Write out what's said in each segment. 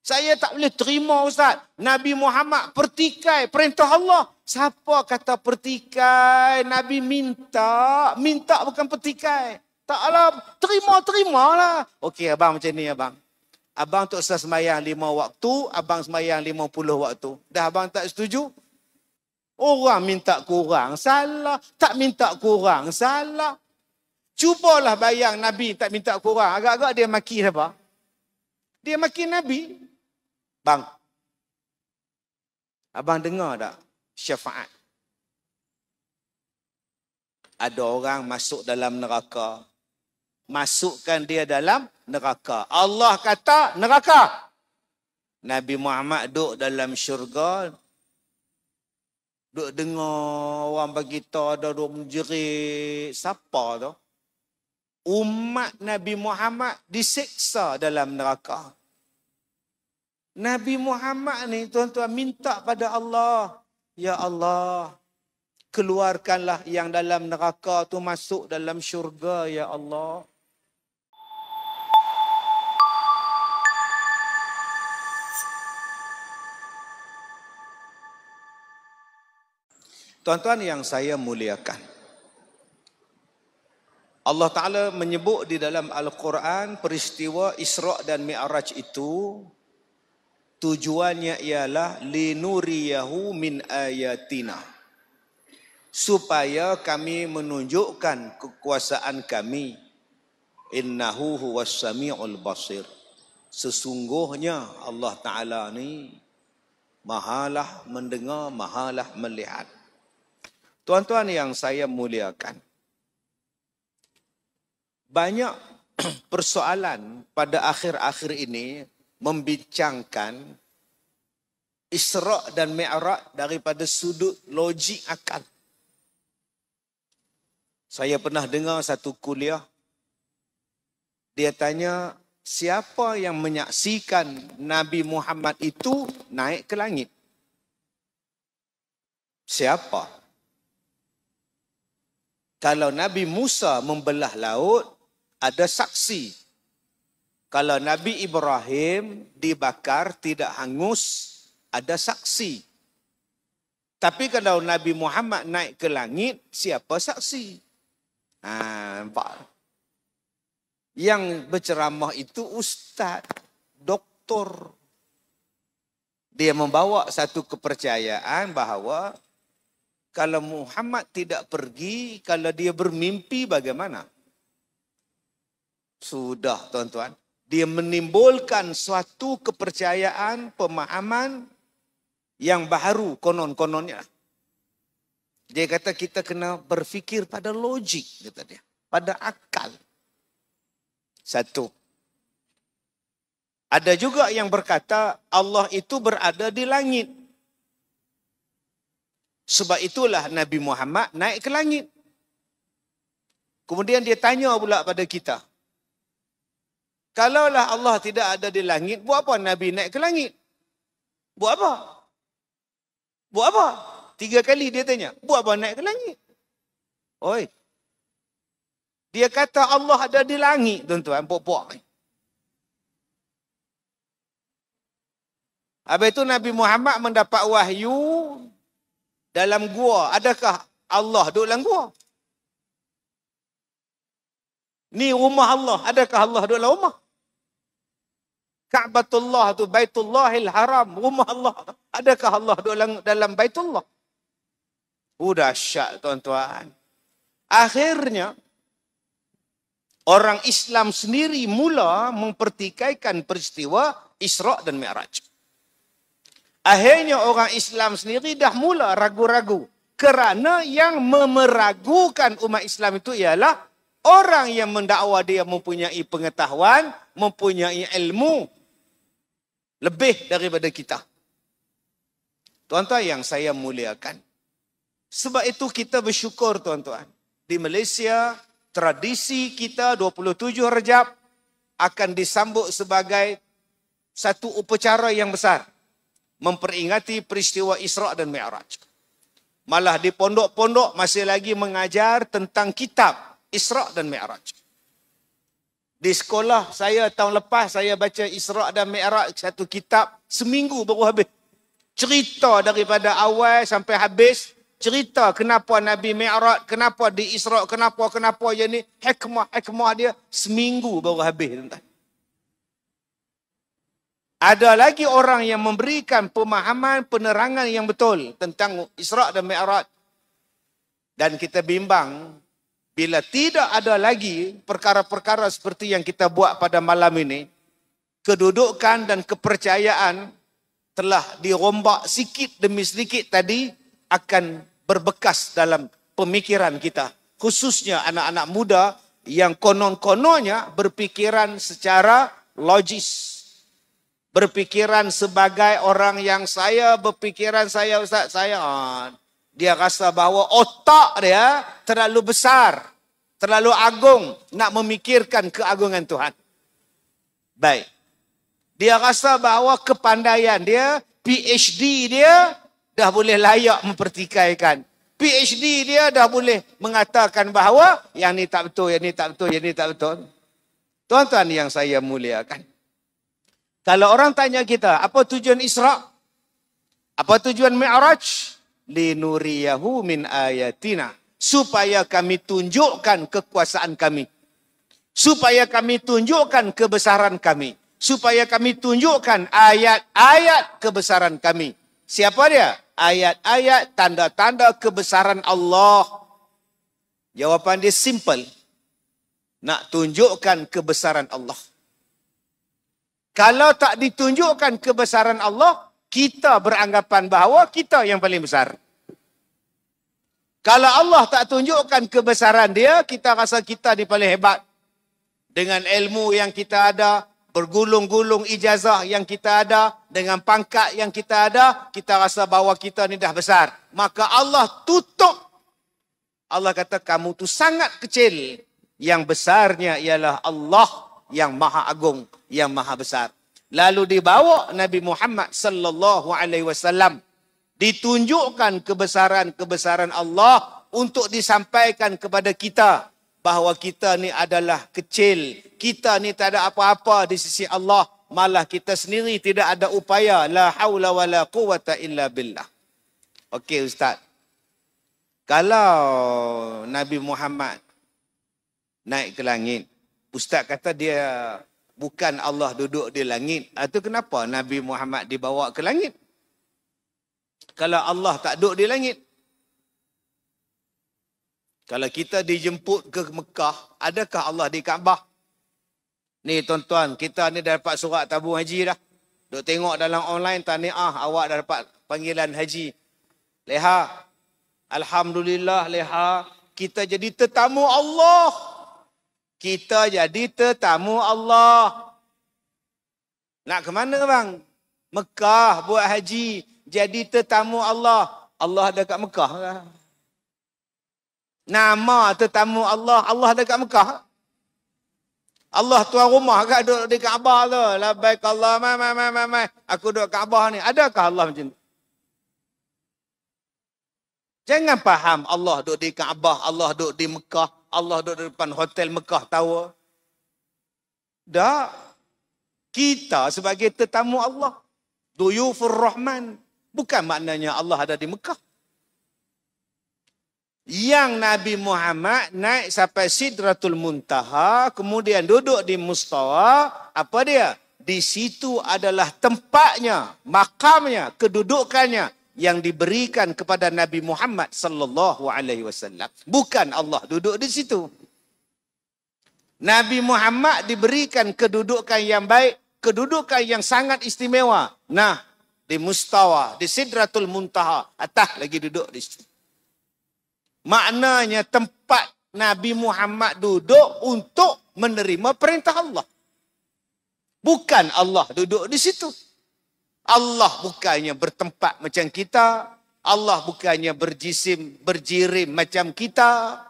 Saya tak boleh terima Ustaz. Nabi Muhammad pertikai perintah Allah. Siapa kata pertikai? Nabi minta. Minta bukan pertikai. Taklah, terima-terimalah. Okey abang macam ni abang. Abang tak usah sembahyang 5 waktu, abang sembahyang 50 waktu. Dah abang tak setuju? Orang minta kurang, salah. Tak minta kurang, salah. Cubalah bayang Nabi tak minta kurang. Agak-agak dia maki siapa? Dia maki Nabi. Bang, abang dengar tak syafaat? Ada orang masuk dalam neraka. Masukkan dia dalam neraka. Allah kata neraka. Nabi Muhammad duduk dalam syurga. Duduk dengar orang bagi tahu ada duduk menjerit. Siapa tu? Umat Nabi Muhammad disiksa dalam neraka. Nabi Muhammad ni tuan-tuan minta pada Allah. Ya Allah, keluarkanlah yang dalam neraka tu masuk dalam syurga ya Allah. Tuan-tuan yang saya muliakan. Allah Ta'ala menyebut di dalam Al-Quran peristiwa Isra' dan Mi'raj itu tujuannya ialah linuriyahu min ayatina. Supaya kami menunjukkan kekuasaan kami. Innahu huwas sami'ul basir. Sesungguhnya Allah Ta'ala ni mahalah mendengar, mahalah melihat. Tuan-tuan yang saya muliakan. Banyak persoalan pada akhir-akhir ini membincangkan Isra' dan Mi'raj daripada sudut logik akal. Saya pernah dengar satu kuliah. Dia tanya, siapa yang menyaksikan Nabi Muhammad itu naik ke langit? Siapa? Kalau Nabi Musa membelah laut, ada saksi. Kalau Nabi Ibrahim dibakar tidak hangus, ada saksi. Tapi kalau Nabi Muhammad naik ke langit, siapa saksi? Nampak. Yang berceramah itu ustaz, doktor. Dia membawa satu kepercayaan bahawa kalau Muhammad tidak pergi, kalau dia bermimpi bagaimana? Sudah tuan-tuan. Dia menimbulkan suatu kepercayaan, pemahaman yang baru konon-kononnya. Dia kata kita kena berfikir pada logik, kata dia. Pada akal. Satu. Ada juga yang berkata Allah itu berada di langit. Sebab itulah Nabi Muhammad naik ke langit. Kemudian dia tanya pula pada kita. Kalaulah Allah tidak ada di langit, buat apa Nabi naik ke langit? Buat apa? Buat apa? 3 kali dia tanya. Buat apa naik ke langit? Oi. Dia kata Allah ada di langit, tuan-tuan. Puak-puak. Habis itu Nabi Muhammad mendapat wahyu dalam gua. Adakah Allah duduk dalam gua? Ni rumah Allah. Adakah Allah duduk dalam rumah? Ka'batullah tu Baitullahil Haram. Rumah Allah. Adakah Allah duduk dalam Baitullah? Dahsyat tuan-tuan. Akhirnya, orang Islam sendiri mula mempertikaikan peristiwa Isra' dan Mi'raj. Akhirnya orang Islam sendiri dah mula ragu-ragu. Kerana yang memeragukan umat Islam itu ialah orang yang mendakwa dia mempunyai pengetahuan, mempunyai ilmu lebih daripada kita. Tuan-tuan yang saya muliakan. Sebab itu kita bersyukur tuan-tuan. Di Malaysia, tradisi kita 27 Rejab akan disambut sebagai satu upacara yang besar. Memperingati peristiwa Isra' dan Mi'raj. Malah di pondok-pondok masih lagi mengajar tentang kitab Isra' dan Mi'raj. Di sekolah saya tahun lepas saya baca Isra' dan Mi'raj, satu kitab, seminggu baru habis. Cerita daripada awal sampai habis, cerita kenapa Nabi Mi'raj, kenapa di Isra', kenapa je ni, hikmah dia, seminggu baru habis. Ada lagi orang yang memberikan pemahaman, penerangan yang betul tentang Isra' dan Mi'raj. Dan kita bimbang, bila tidak ada lagi perkara-perkara seperti yang kita buat pada malam ini, kedudukan dan kepercayaan telah dirombak sikit demi sedikit tadi akan berbekas dalam pemikiran kita. Khususnya anak-anak muda yang konon-kononnya berpikiran secara logis. Berpikiran sebagai orang yang saya berpikiran saya Ustaz, dia rasa bahawa otak dia terlalu besar, terlalu agung nak memikirkan keagungan Tuhan. Baik. Dia rasa bahawa kepandaian dia, PhD dia dah boleh layak mempertikaikan. PhD dia dah boleh mengatakan bahawa yang ni tak betul, yang ni tak betul, yang ni tak betul. Tuan-tuan yang saya muliakan. Kalau orang tanya kita, apa tujuan Isra'? Apa tujuan Mi'raj? Linuriyahu min ayatina, supaya kami tunjukkan kekuasaan kami, supaya kami tunjukkan kebesaran kami, supaya kami tunjukkan ayat-ayat kebesaran kami. Siapa dia? Ayat-ayat tanda-tanda kebesaran Allah. Jawapan dia simple. Nak tunjukkan kebesaran Allah. Kalau tak ditunjukkan kebesaran Allah, kita beranggapan bahawa kita yang paling besar. Kalau Allah tak tunjukkan kebesaran dia, kita rasa kita ni paling hebat. Dengan ilmu yang kita ada, bergulung-gulung ijazah yang kita ada, dengan pangkat yang kita ada, kita rasa bahawa kita ni dah besar. Maka Allah tutup. Allah kata kamu tu sangat kecil. Yang besarnya ialah Allah yang maha agung, yang maha besar. Lalu dibawa Nabi Muhammad sallallahu alaihi wasallam, ditunjukkan kebesaran-kebesaran Allah untuk disampaikan kepada kita bahawa kita ni adalah kecil, kita ni tak ada apa-apa di sisi Allah, malah kita sendiri tidak ada upaya, la haula wala quwata illa billah. Okey Ustaz, kalau Nabi Muhammad naik ke langit, Ustaz kata dia bukan Allah duduk di langit. Itu kenapa Nabi Muhammad dibawa ke langit? Kalau Allah tak duduk di langit. Kalau kita dijemput ke Mekah, adakah Allah di Kaabah? Ni tuan-tuan, kita ni dah dapat surat tabung haji dah. Duk tengok dalam online, tahniah, awak dah dapat panggilan haji. Leha, alhamdulillah leha, kita jadi tetamu Allah. Kita jadi tetamu Allah. Nak ke mana bang? Mekah buat haji. Jadi tetamu Allah. Allah ada kat Mekah lah. Nama tetamu Allah. Allah ada kat Mekah. Allah tuan rumah kat duduk di Kaabah tu. Labbaik Allah. Mai. Aku duduk Kaabah ni. Adakah Allah macam tu? Jangan faham Allah duduk di Kaabah. Allah duduk di Mekah. Allah duduk di depan hotel Mekah Tower. Tak. Kita sebagai tetamu Allah. Duyufur Rahman. Bukan maknanya Allah ada di Mekah. Yang Nabi Muhammad naik sampai Sidratul Muntaha. Kemudian duduk di Mustawa. Apa dia? Di situ adalah tempatnya, makamnya, kedudukannya yang diberikan kepada Nabi Muhammad sallallahu alaihi wasallam. Bukan Allah duduk di situ. Nabi Muhammad diberikan kedudukan yang baik, kedudukan yang sangat istimewa. Nah, di Mustawa, di Sidratul Muntaha, atas lagi duduk di situ. Maknanya tempat Nabi Muhammad duduk untuk menerima perintah Allah. Bukan Allah duduk di situ. Allah bukannya bertempat macam kita. Allah bukannya berjirim macam kita.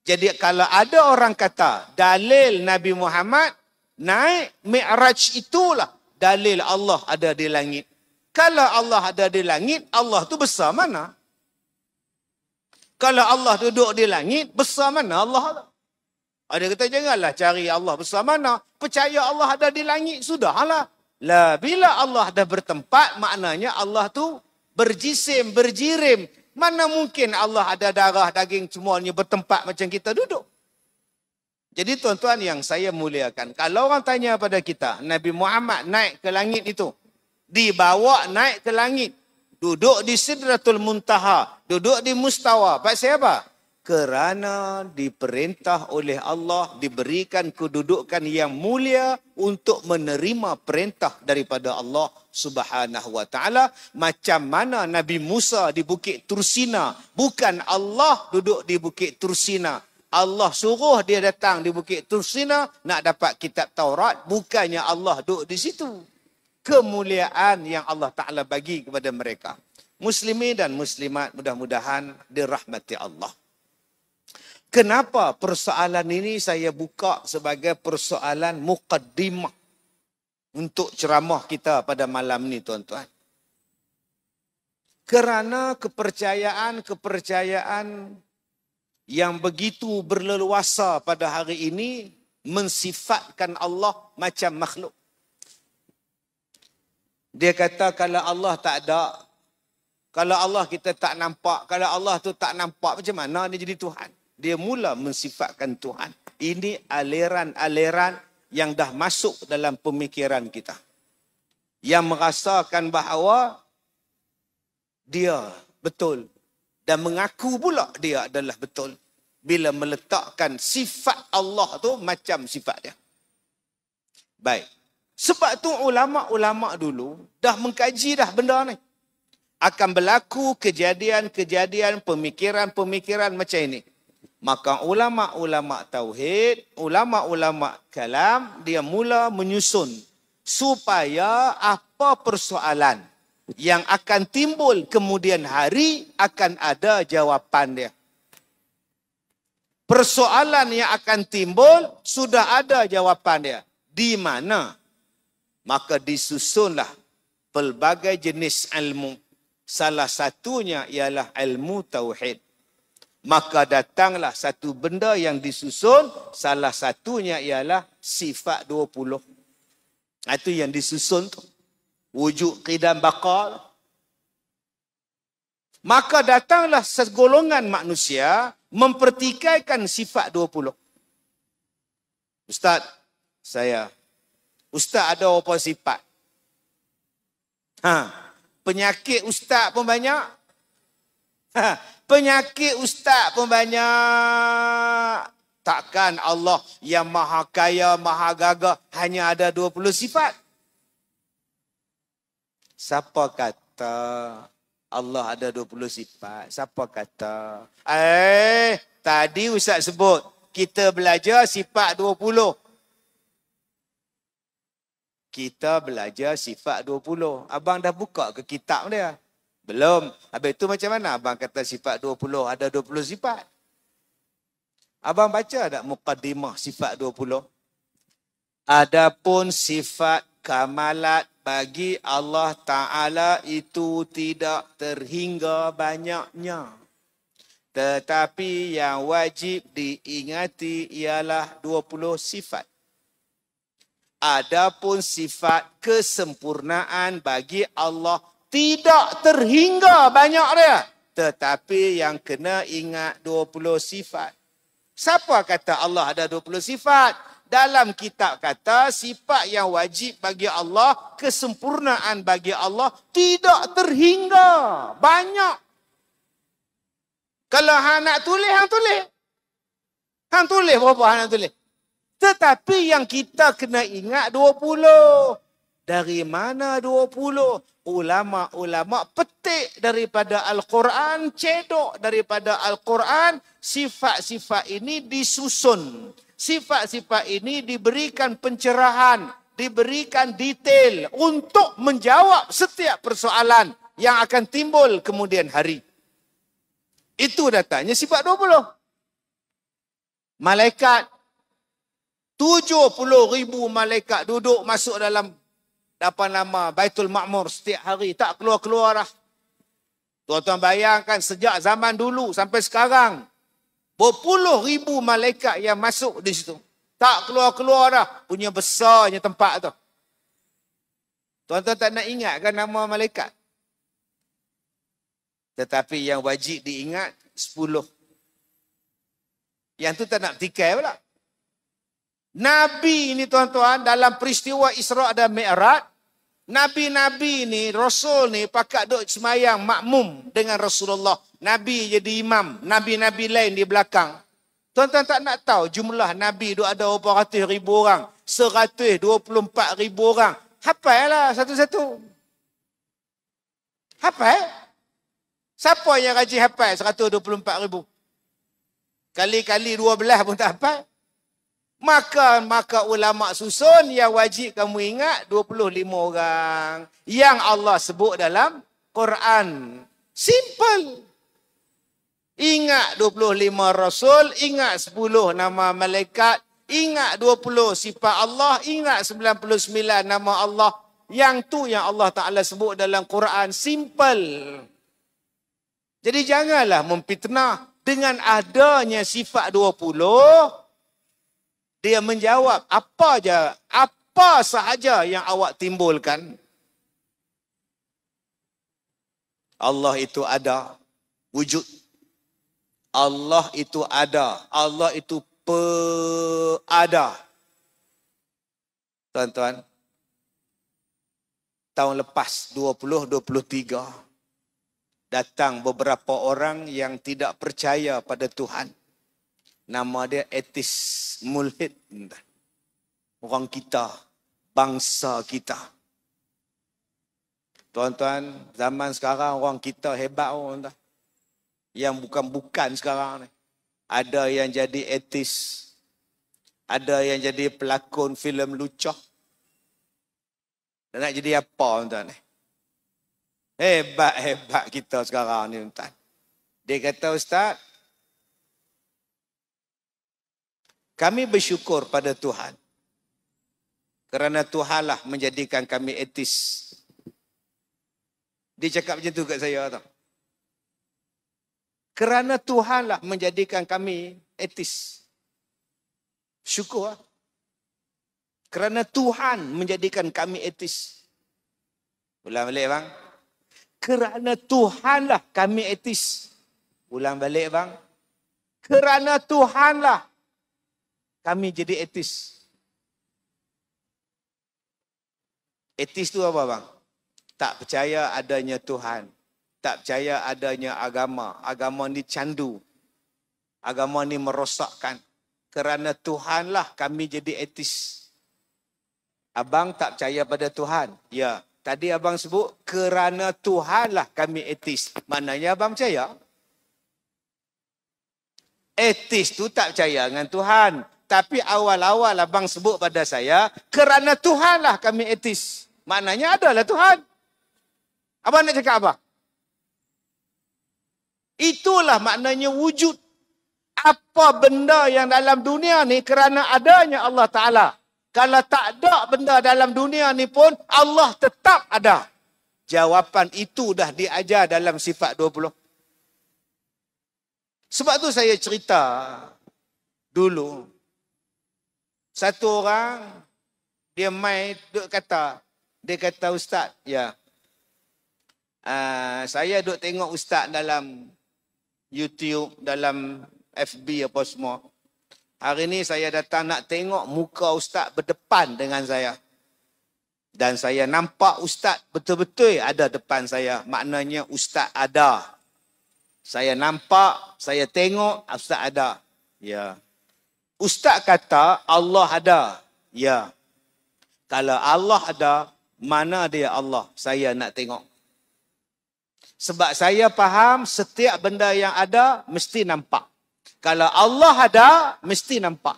Jadi kalau ada orang kata dalil Nabi Muhammad naik Mi'raj itulah dalil Allah ada di langit. Kalau Allah ada di langit, Allah tu besar mana? Kalau Allah duduk di langit, besar mana Allah? Ada kata janganlah cari Allah besar mana. Percaya Allah ada di langit, sudahlah. Lah, bila Allah dah bertempat, maknanya Allah tu berjisim, berjirim. Mana mungkin Allah ada darah, daging semuanya bertempat macam kita duduk. Jadi tuan-tuan yang saya muliakan, kalau orang tanya pada kita, Nabi Muhammad naik ke langit itu, dibawa naik ke langit, duduk di Sidratul Muntaha, duduk di Mustawa. Pasal apa? Kerana diperintah oleh Allah, diberikan kedudukan yang mulia untuk menerima perintah daripada Allah Subhanahu wa taala. Macam mana Nabi Musa di Bukit Tursina, bukan Allah duduk di Bukit Tursina. Allah suruh dia datang di Bukit Tursina nak dapat kitab Taurat, bukannya Allah duduk di situ. Kemuliaan yang Allah Ta'ala bagi kepada mereka. Muslimin dan muslimat mudah-mudahan dirahmati Allah. Kenapa persoalan ini saya buka sebagai persoalan muqaddimah untuk ceramah kita pada malam ni, tuan-tuan? Kerana kepercayaan yang begitu berleluasa pada hari ini mensifatkan Allah macam makhluk. Dia kata kalau Allah tak ada, kalau Allah kita tak nampak, kalau Allah tu tak nampak, macam mana dia jadi Tuhan? Dia mula mensifatkan Tuhan. Ini aliran-aliran yang dah masuk dalam pemikiran kita. Yang merasakan bahawa dia betul. Dan mengaku pula dia adalah betul. Bila meletakkan sifat Allah tu macam sifat dia. Baik. Sebab tu ulama-ulama dulu dah mengkaji dah benda ni. Akan berlaku kejadian-kejadian, pemikiran-pemikiran macam ini. Maka ulama-ulama tauhid, ulama-ulama kalam, dia mula menyusun supaya apa persoalan yang akan timbul kemudian hari akan ada jawapan dia. Persoalan yang akan timbul sudah ada jawapan dia. Di mana? Maka disusunlah pelbagai jenis ilmu. Salah satunya ialah ilmu tauhid. Maka datanglah satu benda yang disusun, salah satunya ialah sifat 20. Itu yang disusun tu. Wujud qidam baqal. Maka datanglah segolongan manusia mempertikaikan sifat 20. Ustaz ada apa sifat? Penyakit ustaz pun banyak. Penyakit ustaz pun banyak. Takkan Allah yang maha kaya, maha gagah hanya ada 20 sifat? Siapa kata Allah ada 20 sifat? Siapa kata? Tadi ustaz sebut kita belajar sifat 20. Kita belajar sifat 20. Abang dah buka ke kitab dia? Belum. Habis itu macam mana abang kata sifat 20 ada 20 sifat? Abang baca tak muqaddimah sifat 20? Adapun sifat kamalat bagi Allah Ta'ala itu tidak terhingga banyaknya. Tetapi yang wajib diingati ialah 20 sifat. Adapun sifat kesempurnaan bagi Allah tidak terhingga banyak dia. Tetapi yang kena ingat 20 sifat. Siapa kata Allah ada 20 sifat? Dalam kitab kata sifat yang wajib bagi Allah, kesempurnaan bagi Allah tidak terhingga banyak. Kalau hang nak tulis, hang tulis. Hang tulis berapa hang nak tulis? Tetapi yang kita kena ingat 20. Dari mana 20? Ulama-ulama petik daripada Al-Quran, cedok daripada Al-Quran. Sifat-sifat ini disusun. Sifat-sifat ini diberikan pencerahan, diberikan detail untuk menjawab setiap persoalan yang akan timbul kemudian hari. Itu datanya sifat 20. Malaikat 70,000 malaikat duduk masuk dalam Baitul Ma'mur setiap hari. Tak keluar-keluar dah. Tuan-tuan bayangkan sejak zaman dulu sampai sekarang. Berpuluh ribu malaikat yang masuk di situ. Tak keluar-keluar dah. Punya besarnya tempat tu. Tuan-tuan tak nak ingatkan nama malaikat? Tetapi yang wajib diingat 10. Yang tu tak nak tikai pula. Nabi ni tuan-tuan dalam peristiwa Isra' dan Mi'raj, Nabi-Nabi ni, Rasul ni pakat duk semayang makmum dengan Rasulullah. Nabi jadi imam, Nabi-Nabi lain di belakang. Tuan-tuan tak nak tahu jumlah Nabi duk ada berapa ratus ribu orang, 124 ribu orang. Hafal lah satu-satu. Hafal? Siapa yang rajin hafal 124 ribu? Kali-kali 12 pun tak hafal. Maka ulama susun yang wajib kamu ingat 25 orang yang Allah sebut dalam Quran. Simple. Ingat 25 Rasul, ingat 10 nama malaikat, ingat 20 sifat Allah, ingat 99 nama Allah. Yang tu yang Allah Ta'ala sebut dalam Quran. Simple. Jadi janganlah memfitnah dengan adanya sifat 20. Dia menjawab apa sahaja yang awak timbulkan. Allah itu ada, wujud. Allah itu ada, Allah itu ada. Tuan-tuan, tahun lepas 2023 datang beberapa orang yang tidak percaya pada Tuhan. Nama dia etis, mulhid. Orang kita, bangsa kita. Tuan-tuan, zaman sekarang orang kita hebat orang dah. Yang bukan-bukan sekarang ni. Ada yang jadi etis. Ada yang jadi pelakon filem lucah. Dan nak jadi apa tuan-tuan? Hebat-hebat kita sekarang ni tuan-tuan. Dia kata, Ustaz, kami bersyukur pada Tuhan. Kerana Tuhanlah menjadikan kami etis. Dia cakap macam tu kat saya tau. Kerana Tuhanlah menjadikan kami etis. Syukur. Kerana Tuhan menjadikan kami etis. Ulang balik bang. Kerana Tuhanlah kami etis. Ulang balik bang. Kerana Tuhanlah kami jadi etis. Etis tu apa bang? Tak percaya adanya Tuhan. Tak percaya adanya agama. Agama ni candu. Agama ni merosakkan. Kerana Tuhanlah kami jadi etis. Abang tak percaya pada Tuhan? Ya. Tadi abang sebut kerana Tuhanlah kami etis. Maknanya abang percaya? Etis tu tak percaya dengan Tuhan. Tapi awal-awal abang sebut pada saya, kerana Tuhanlah kami etis. Maknanya adalah Tuhan. Abang nak cakap apa? Itulah maknanya wujud. Apa benda yang dalam dunia ni kerana adanya Allah Ta'ala. Kalau tak ada benda dalam dunia ni pun, Allah tetap ada. Jawapan itu dah diajar dalam sifat 20. Sebab tu saya cerita dulu. Satu orang, dia main, dia kata, Ustaz, ya, saya duk tengok Ustaz dalam YouTube, dalam FB apa semua. Hari ni saya datang nak tengok muka Ustaz berdepan dengan saya. Dan saya nampak Ustaz betul-betul ada depan saya. Maknanya Ustaz ada. Saya nampak, saya tengok Ustaz ada. Ya. Ustaz kata Allah ada. Ya. Kalau Allah ada, mana dia Allah? Saya nak tengok. Sebab saya faham setiap benda yang ada mesti nampak. Kalau Allah ada, mesti nampak.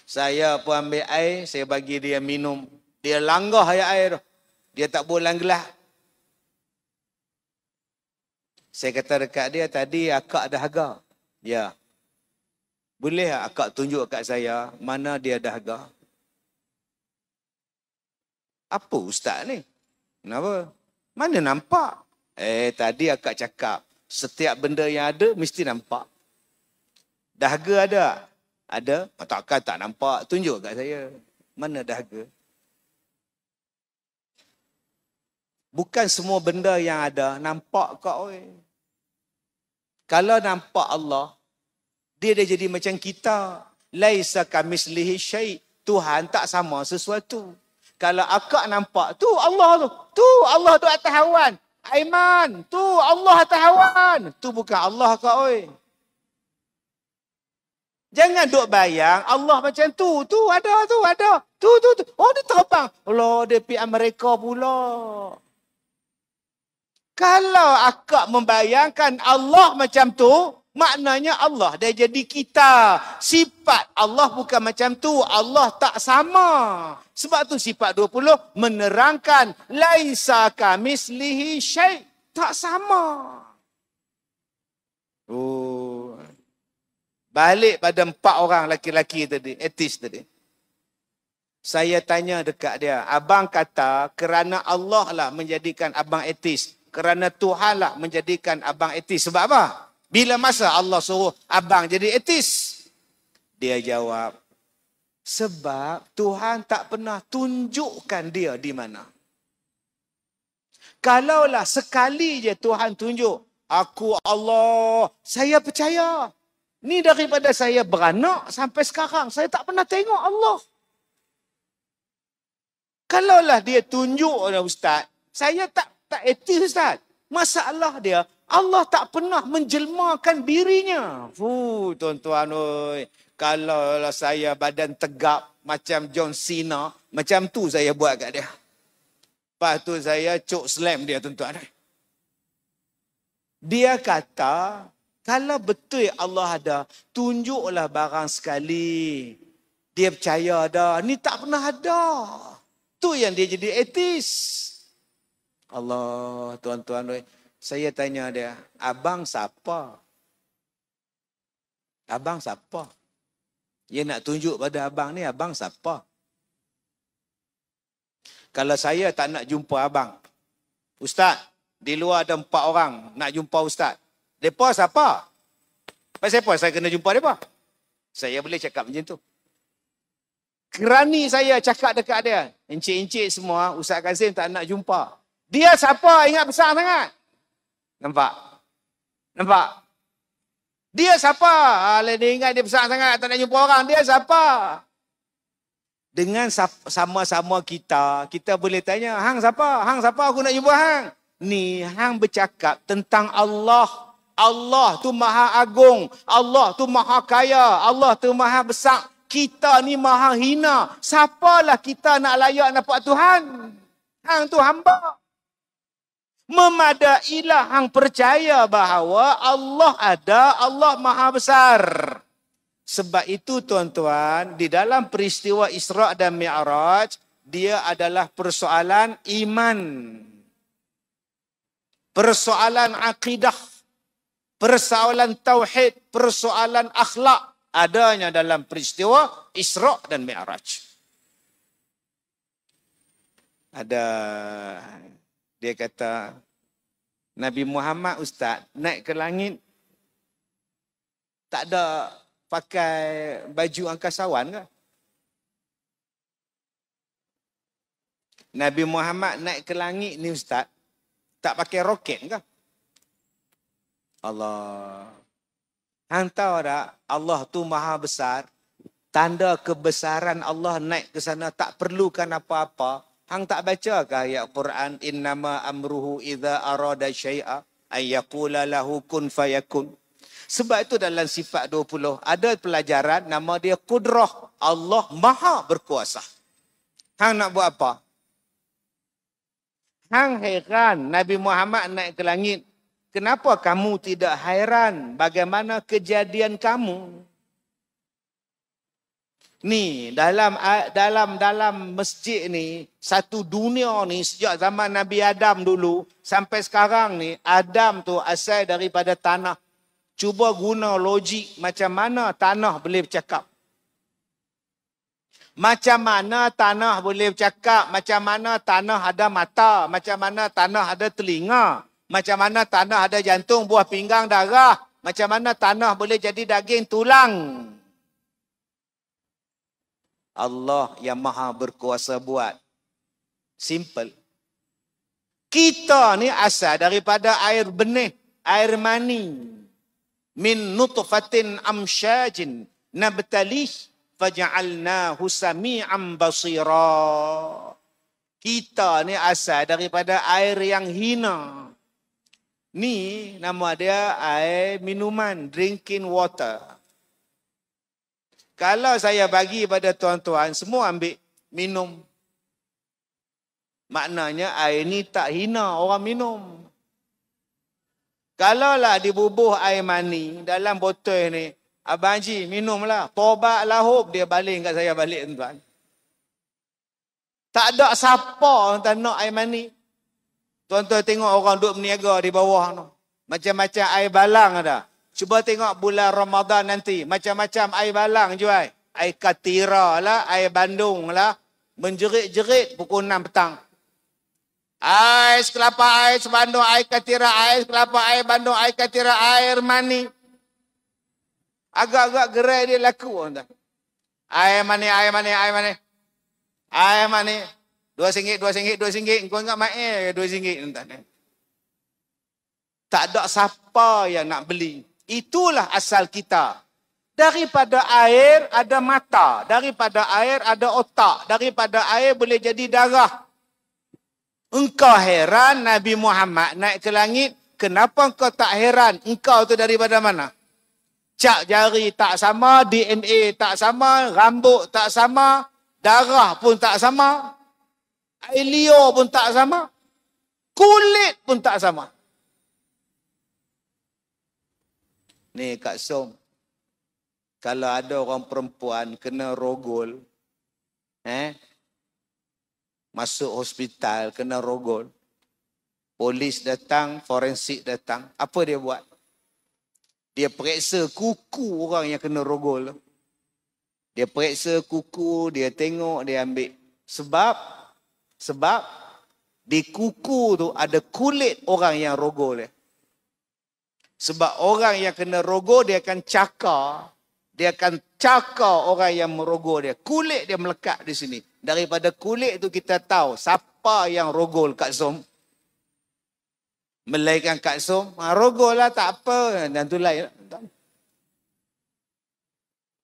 Saya pun ambil air, saya bagi dia minum. Dia langgah air tu. Dia tak boleh gelas. Saya kata dekat dia, tadi akak dahaga. Ya. Boleh akak tunjuk kat saya mana dia dahaga? Apa Ustaz ni? Kenapa? Mana nampak? Tadi akak cakap Setiap benda yang ada mesti nampak. Dahaga ada? Ada. Takkan tak nampak? Tunjuk kat saya. Mana dahaga? Bukan semua benda yang ada nampak kau. Kalau nampak Allah, dia dah jadi macam kita. Laisa kamislihi syai'. Tuhan tak sama sesuatu. Kalau akak nampak, tu Allah tu. Tu Allah tu atas awan. Aiman, tu Allah atas awan. Tu bukan Allah kau. Jangan duk bayang Allah macam tu. Tu ada, tu ada. Tu. Oh, dia terbang. Allah, dia pergi Amerika pula. Kalau akak membayangkan Allah macam tu, maknanya Allah dah jadi kita. Sifat Allah bukan macam tu. Allah tak sama. Sebab tu sifat 20 menerangkan laisa kamislihi syai'. Tak sama. Oh. Balik pada 4 orang laki-laki tadi, etis tadi. Saya tanya dekat dia, abang kata kerana Allah lah menjadikan abang etis. Kerana Tuhan lah menjadikan abang etis. Sebab apa? Bila masa Allah suruh abang jadi etis? Dia jawab, sebab Tuhan tak pernah tunjukkan dia di mana. Kalaulah sekali je Tuhan tunjuk, aku Allah, saya percaya. Ni daripada saya beranak sampai sekarang, saya tak pernah tengok Allah. Kalaulah dia tunjuk, Ustaz, saya tak etis, Ustaz. Masalah dia, Allah tak pernah menjelmakan dirinya. Tuan-tuan, kalaulah saya badan tegap macam John Cena, macam tu saya buat kat dia. Lepas tu saya cok slam dia, tuan-tuan. Dia kata, kalau betul Allah ada, tunjuklah barang sekali. Dia percaya dah. Ni tak pernah ada. Tu yang dia jadi etis. Allah, tuan-tuan. Saya tanya dia, abang siapa? Abang siapa? Dia nak tunjuk pada abang ni, abang siapa? Kalau saya tak nak jumpa abang, Ustaz, di luar ada 4 orang nak jumpa Ustaz. Mereka siapa? Pasal apa saya kena jumpa mereka? Saya boleh cakap macam tu. Kerani saya cakap dekat dia. Encik-encik semua, Ustaz Kazim tak nak jumpa. Dia siapa? Ingat besar sangat. Nampak? Dia siapa? Dia ingat dia besar sangat, tak nak jumpa orang. Dia siapa? Dengan sama-sama kita boleh tanya, hang siapa? Hang siapa aku nak jumpa hang? Ni, hang bercakap tentang Allah. Allah tu maha agung. Allah tu maha kaya. Allah tu maha besar. Kita ni maha hina. Siapalah kita nak layak nampak Tuhan? Hang tu hamba. Memadailah hang percaya bahawa Allah ada, Allah maha besar. Sebab itu tuan-tuan, di dalam peristiwa Isra' dan Mi'raj, dia adalah persoalan iman. Persoalan akidah. Persoalan tauhid. Persoalan akhlak. Adanya dalam peristiwa Isra' dan Mi'raj. Ada, dia kata, Nabi Muhammad Ustaz naik ke langit, tak ada pakai baju angkasawan ke? Nabi Muhammad naik ke langit ni Ustaz, tak pakai roket ke? Allah. Hang tahu tak, Allah tu maha besar. Tanda kebesaran Allah naik ke sana tak perlukan apa-apa. Hang tak baca ke ayat Quran, innama amruhu idza arada syai'a ay yaqula lahu kun fayakun. Sebab itu dalam sifat 20 ada pelajaran nama dia kudrah. Allah maha berkuasa. Hang nak buat apa? Hang heran Nabi Muhammad naik ke langit. Kenapa kamu tidak hairan bagaimana kejadian kamu? Ni dalam masjid ni, satu dunia ni sejak zaman Nabi Adam dulu sampai sekarang ni, Adam tu asal daripada tanah. Cuba guna logik macam mana tanah boleh bercakap. Macam mana tanah boleh bercakap, macam mana tanah ada mata, macam mana tanah ada telinga. Macam mana tanah ada jantung, buah pinggang, darah. Macam mana tanah boleh jadi daging, tulang. Allah yang maha berkuasa buat. Simple. Kita ni asal daripada air benih, air mani. Min nutfatin amsyajin nabtalih faja'alnahu sami'an basira. Kita ni asal daripada air yang hina. Ni nama dia air minuman, drinking water. Kalau saya bagi pada tuan-tuan, semua ambil minum. Maknanya air ni tak hina orang minum. Kalaulah dibubuh air mani dalam botol ni, Abang Haji minumlah. Tobat lahub dia baling kat saya balik tuan. Tak ada siapa tak nak air mani. Tuan-tuan tengok orang duduk berniaga di bawah tu. Macam-macam air balang ada. Cuba tengok bulan Ramadan nanti. Macam-macam air balang jual. Air Katira lah, air Bandung lah. Menjerit-jerit pukul 6 petang. Ais kelapa, ais Bandung, air Katira, ais kelapa, air Bandung, air Katira, air mani. Agak-agak gerai dia laku. Air mani, air mani, air mani. Air mani. RM2, RM2, Kau ingat main RM2. Tak ada siapa yang nak beli. Itulah asal kita. Daripada air ada mata. Daripada air ada otak. Daripada air boleh jadi darah. Engkau heran Nabi Muhammad naik ke langit. Kenapa engkau tak heran? Engkau tu daripada mana? Cap jari tak sama, DNA tak sama, rambut tak sama, darah pun tak sama, air liur pun tak sama, kulit pun tak sama. Ni Kak Som, kalau ada orang perempuan kena rogol, masuk hospital kena rogol, polis datang, forensik datang, apa dia buat? Dia periksa kuku orang yang kena rogol. Dia periksa kuku, dia tengok, dia ambil. Sebab di kuku tu ada kulit orang yang rogol dia. Sebab orang yang kena rogol dia akan cakar. Dia akan cakar orang yang merogol dia. Kulit dia melekat di sini. Daripada kulit tu kita tahu siapa yang rogol Kak Som. Melainkan Kak Som, rogol lah tak apa. Dan tu lain.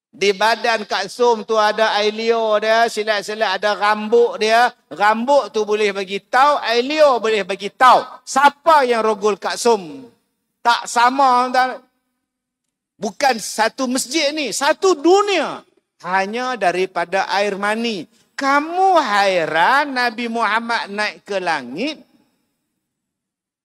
Di badan Kak Som tu ada air liur dia, silat-silat ada rambut dia. Rambut tu boleh bagi tahu, air liur boleh bagi tahu. Siapa yang rogol Kak Som? Tak sama. Bukan satu masjid ni, satu dunia. Hanya daripada air mani. Kamu hairan Nabi Muhammad naik ke langit.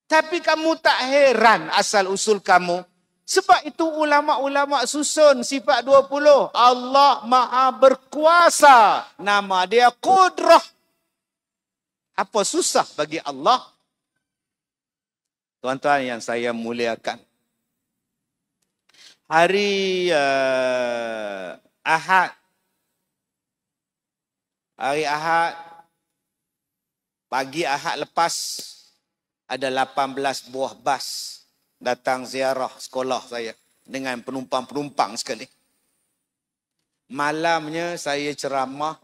Tapi kamu tak heran asal usul kamu. Sebab itu ulama-ulama susun sifat 20. Allah Maha Berkuasa. Nama dia Qudrah. Apa susah bagi Allah? Tuan-tuan yang saya muliakan. Hari Ahad. Hari Ahad. Pagi Ahad lepas. Ada 18 buah bas datang ziarah sekolah saya dengan penumpang-penumpang sekali. Malamnya saya ceramah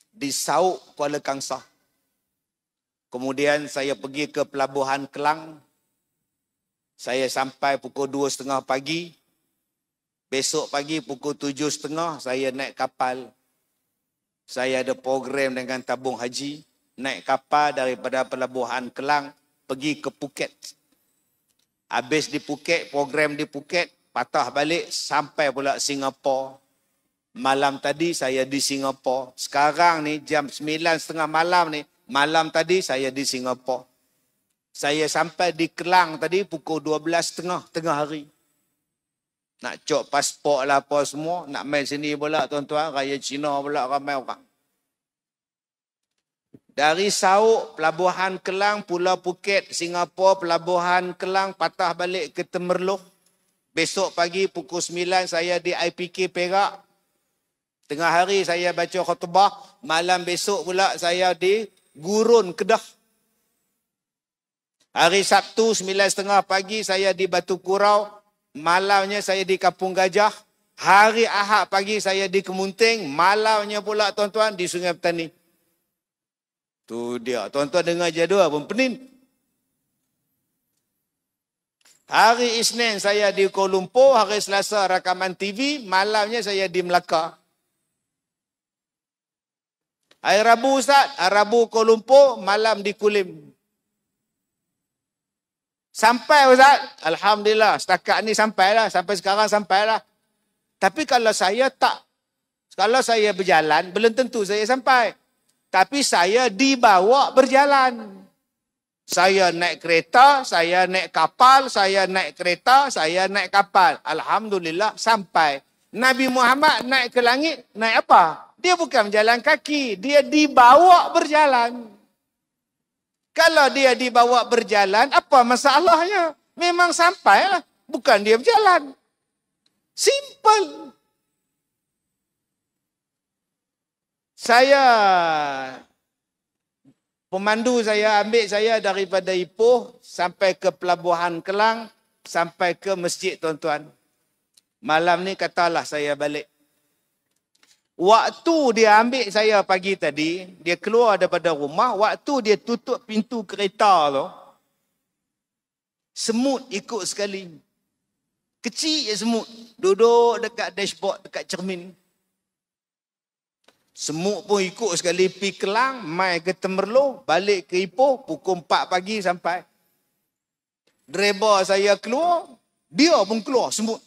di Sauk Kuala Kangsar. Kemudian saya pergi ke Pelabuhan Kelang. Saya sampai pukul 2.30 pagi. Besok pagi pukul 7.30 saya naik kapal. Saya ada program dengan tabung haji. Naik kapal daripada Pelabuhan Kelang pergi ke Phuket. Habis di Phuket, program di Phuket, patah balik sampai pula Singapura. Malam tadi saya di Singapura. Sekarang ni jam 9.30 malam ni, malam tadi saya di Singapura. Saya sampai di Kelang tadi pukul 12.30 tengah hari. Nak cok pasport lah apa semua, nak main sini pula tuan-tuan, raya Cina pula ramai orang. Dari Sauk, Pelabuhan Kelang, Pulau Phuket, Singapura, Pelabuhan Kelang, patah balik ke Temerloh. Besok pagi pukul 9 saya di IPK Perak. Tengah hari saya baca khutbah. Malam besok pula saya di Gurun, Kedah. Hari Sabtu 9.30 pagi saya di Batu Kurau. Malamnya saya di Kampung Gajah. Hari Ahad pagi saya di Kemunting. Malamnya pula tuan-tuan di Sungai Petani. Tu dia. Tuan-tuan dengar jadual pun pening. Hari Isnin saya di Kuala Lumpur, hari Selasa rakaman TV, malamnya saya di Melaka. Hari Rabu Ustaz, hari Rabu Kuala Lumpur, malam di Kulim. Sampai Ustaz, Alhamdulillah, setakat ni sampailah, sampai sekarang sampailah. Tapi kalau saya berjalan, belum tentu saya sampai. Tapi saya dibawa berjalan. Saya naik kereta, saya naik kapal, saya naik kereta, saya naik kapal. Alhamdulillah sampai. Nabi Muhammad naik ke langit, naik apa? Dia bukan berjalan kaki, dia dibawa berjalan. Kalau dia dibawa berjalan, apa masalahnya? Memang sampailah, bukan dia berjalan. Simple. Pemandu saya ambil saya daripada Ipoh sampai ke Pelabuhan Kelang, sampai ke masjid tuan-tuan. Malam ni katalah saya balik. Waktu dia ambil saya pagi tadi, dia keluar daripada rumah, waktu dia tutup pintu kereta tu, semut ikut sekali. Kecil je semut, duduk dekat dashboard, dekat cermin. Semut pun ikut sekali pergi Kelang, mai ke Temerloh, balik ke Ipoh, pukul 4 pagi sampai. Driver saya keluar, dia pun keluar semut.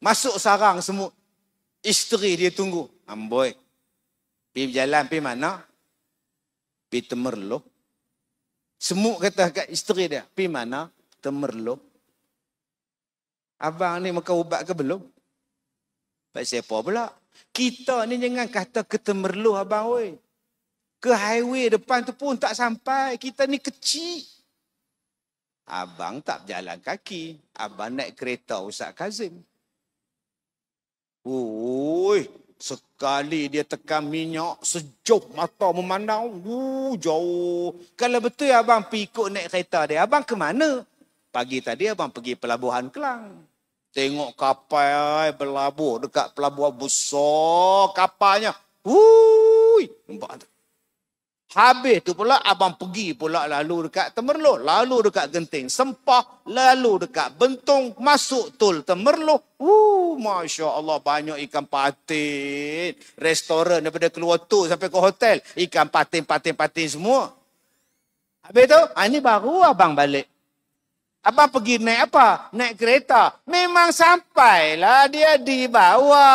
Masuk sarang semut. Isteri dia tunggu. Amboi, pergi berjalan, pergi mana? Pergi Temerloh. Semut kata kat isteri dia, pergi mana? Temerloh. Abang ni makan ubat ke belum? Pasal apa pula? Kita ni jangan kata ke Temerloh abang oi. Ke highway depan tu pun tak sampai. Kita ni kecil. Abang tak berjalan kaki. Abang naik kereta Ustaz Kazim. Oi, sekali dia tekan minyak, sejuk mata memandang. Jauh. Kalau betul abang pergi ikut naik kereta dia, abang ke mana? Pagi tadi abang pergi Pelabuhan Kelang. Tengok kapal berlabuh dekat pelabuhan besar kapalnya. Nampak tak? Habis tu pula abang pergi pula lalu dekat Temerloh, lalu dekat Genting Sempah, lalu dekat Bentong, masuk tol Temerloh. Masya Allah banyak ikan patin. Restoran daripada keluar tol sampai ke hotel, ikan patin semua. Habis tu, ini baru abang balik. Abang pergi naik apa? Naik kereta. Memang sampailah dia dibawa.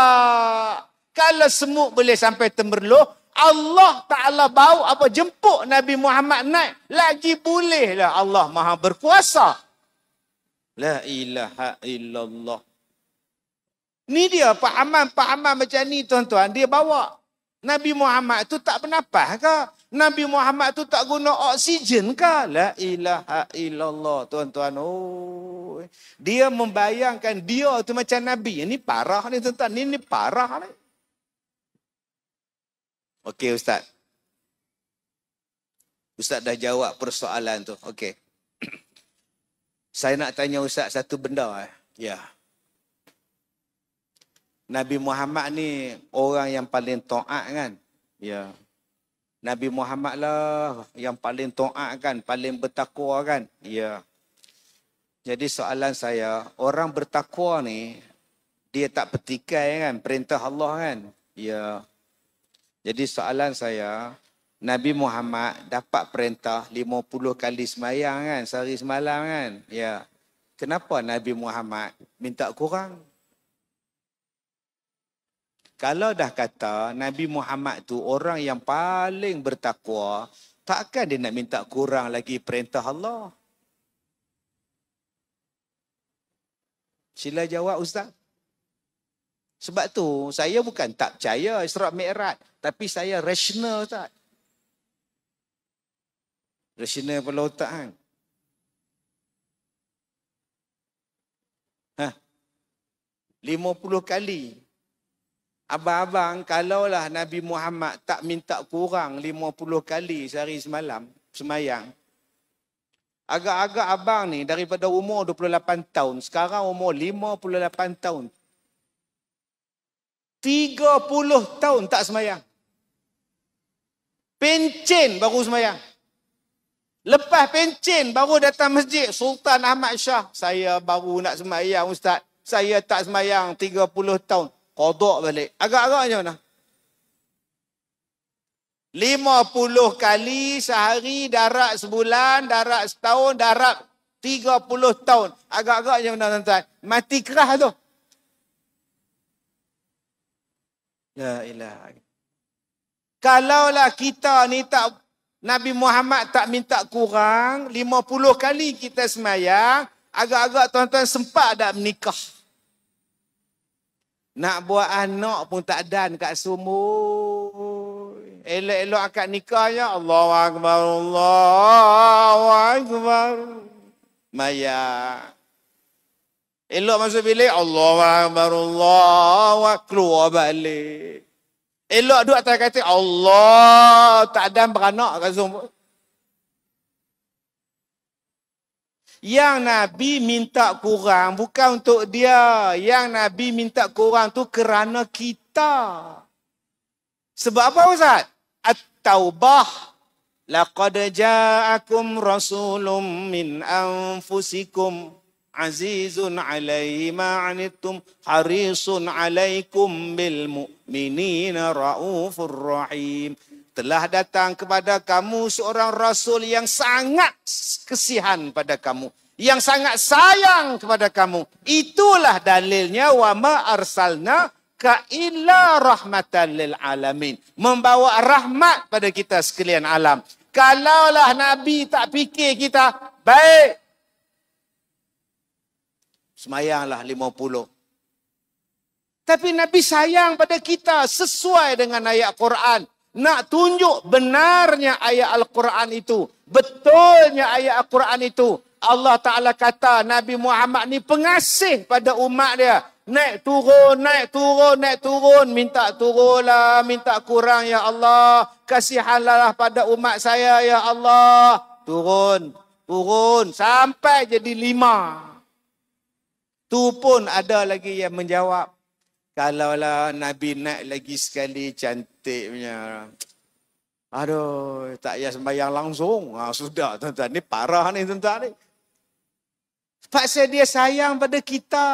Kalau semut boleh sampai Temerloh, Allah Ta'ala bawa apa jemput Nabi Muhammad naik. Lagi bolehlah, Allah Maha berkuasa. La ilaha illallah. Ni dia pahaman macam ni tuan-tuan. Dia bawa. Nabi Muhammad tu tak bernafas ke? Nabi Muhammad tu tak guna oksigen ke? La ilaha illallah tuan-tuan. Oh, dia membayangkan dia tu macam Nabi. Ini parah ni tuan-tuan. Ini parah ni. Okey Ustaz. Ustaz dah jawab persoalan tu. Okey. Saya nak tanya Ustaz satu benda. Ya. Nabi Muhammad ni orang yang paling taat kan? Ya. Nabi Muhammad lah yang paling taat kan, paling bertakwa kan? Ya. Jadi soalan saya, orang bertakwa ni dia tak petikai kan perintah Allah kan? Ya. Jadi soalan saya, Nabi Muhammad dapat perintah 50 kali semayang kan, sehari semalam kan? Ya. Kenapa Nabi Muhammad minta kurang? Kalau dah kata Nabi Muhammad tu orang yang paling bertakwa, takkan dia nak minta kurang lagi perintah Allah? Sila jawab Ustaz. Sebab tu saya bukan tak percaya Isra' Mi'raj, tapi saya rasional Ustaz. Rasional kepala otak kan. 50 kali. Abang-abang, kalaulah Nabi Muhammad tak minta kurang 50 kali sehari semalam, semayang, Agak-agak abang ni daripada umur 28 tahun, sekarang umur 58 tahun. 30 tahun tak semayang. Pencen baru semayang. Lepas pencen baru datang masjid Sultan Ahmad Shah. Saya baru nak semayang ustaz. Saya tak semayang 30 tahun. Qadha balik. Agak-agaknya mana? 50 kali sehari, darat sebulan, darat setahun, darat 30 tahun. Agak-agaknya mana tuan-tuan? Mati kerah tu. La ilaha. Kalaulah kita ni tak, Nabi Muhammad tak minta kurang, 50 kali kita semayang, agak-agak tuan-tuan sempat tak menikah. Nak buat anak pun tak dan kat sumur. Elok-elok akad nikah ya. Allahu Akbar, Allahu Akbar. Maya. Elok masuk bilik. Allahu Akbar, Allahu Akbar. Keluar balik. Elok duduk atas katil. Allah. Tak ada beranak kat sumur. Yang Nabi minta kurang bukan untuk dia. Yang Nabi minta kurang tu kerana kita. Sebab apa Ustaz? At-Taubah. Laqad ja'akum rasulun min anfusikum. Azizun alaihi ma'anittum. Harisun alaikum bil mu'minina ra'ufur rahim. Telah datang kepada kamu seorang rasul yang sangat kesihan pada kamu. Yang sangat sayang kepada kamu. Itulah dalilnya wa ma arsalna ka illa rahmatan lil alamin. Membawa rahmat pada kita sekalian alam. Kalaulah Nabi tak fikir kita, baik. Semayanglah 50. Tapi Nabi sayang pada kita sesuai dengan ayat Quran. Nak tunjuk benarnya ayat Al-Quran itu. Betulnya ayat Al-Quran itu. Allah Ta'ala kata Nabi Muhammad ni pengasih pada umat dia. Naik turun, naik turun, naik turun. Minta turunlah, minta kurang ya Allah. Kasihanlah pada umat saya ya Allah. Turun, turun. Sampai jadi 5. Tu pun ada lagi yang menjawab. Kalaulah Nabi naik lagi sekali cantiknya. Aduh, tak payah sembahyang langsung. Sudah tuan-tuan, ni parah ni tuan-tuan ni. Paksa dia sayang pada kita.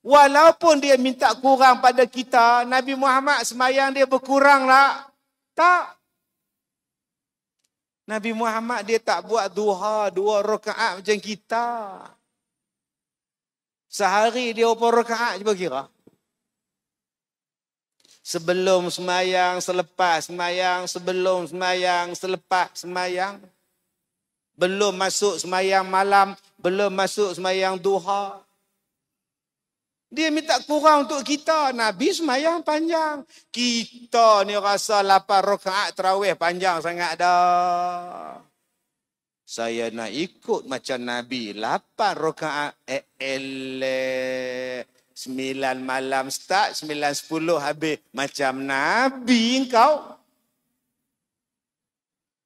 Walaupun dia minta kurang pada kita, Nabi Muhammad sembahyang dia berkurang lah. Tak. Nabi Muhammad dia tak buat duha 2 rakaat macam kita. Sehari dia berapa rakaat cuba kira? Sebelum semayang, selepas semayang, sebelum semayang, selepas semayang. Belum masuk semayang malam, belum masuk semayang duha. Dia minta kurang untuk kita. Nabi semayang panjang. Kita ni rasa 8 rakaat tarawih panjang sangat dah. Saya nak ikut macam Nabi. 8 rakaat. 9 malam start, 9.10 habis. Macam Nabi kau.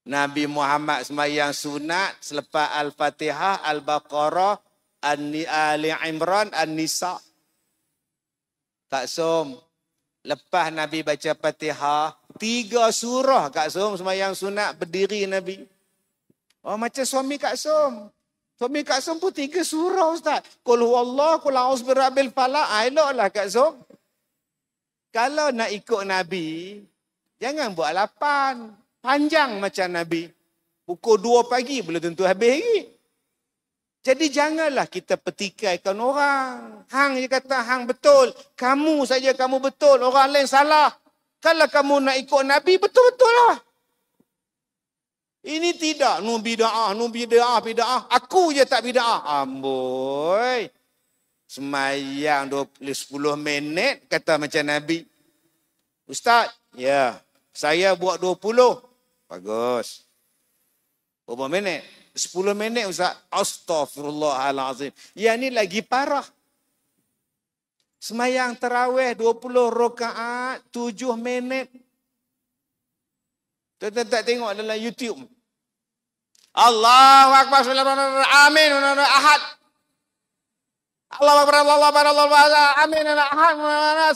Nabi Muhammad sembahyang sunat selepas Al-Fatihah, Al-Baqarah, Ali Imran, An-Nisa. Kak Som, lepas Nabi baca Fatihah, 3 surah Kak Som sembahyang sunat berdiri Nabi. Oh macam suami Kak Som. Suami Kak Som pun 3 surah Ustaz. Qul huwallah, qul a'udzu birabbil falaq. Eloklah Kak Som. Kalau nak ikut Nabi, jangan buat 8. Panjang macam Nabi. Pukul 2 pagi belum tentu habis lagi. Jadi janganlah kita petikaikan orang. Hang je kata hang betul. Kamu saja kamu betul. Orang lain salah. Kalau kamu nak ikut Nabi, betul-betul lah. Ini tidak. Nu bida'ah, bida'ah. Aku je tak bida'ah. Amboi. Semayang 10 minit kata macam Nabi. Ustaz, ya. Saya buat 20. Bagus. Berapa minit? 10 minit Ustaz. Astaghfirullahalazim. Yang ni lagi parah. Semayang tarawih 20 rakaat 7 minit. Tuan-tuan tak tengok dalam YouTube. Allahu Akbar, amin, ahad. Allahu Akbar, Allahu Akbar, Allahu Akbar, amin, ahad.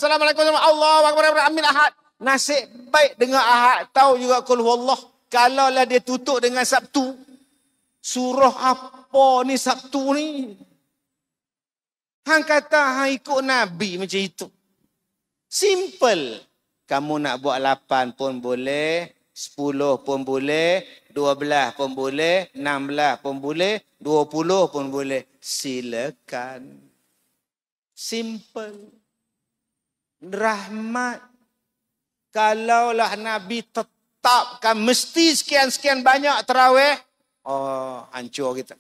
Assalamualaikum, Allahu Akbar, amin, ahad. Nasib baik dengan ahad, tahu juga qul huwallah. Kalau lah dia tutup dengan Sabtu, surah apa ni Sabtu ni? Hang kata hang ikut Nabi macam itu. Simple. Kamu nak buat 8 pun boleh, 10 pun boleh, 12 pun boleh, 16 pun boleh, 20 pun boleh. Silakan. Simple. Rahmat. Kalaulah Nabi tetapkan mesti sekian-sekian banyak tarawih, oh, hancur kita.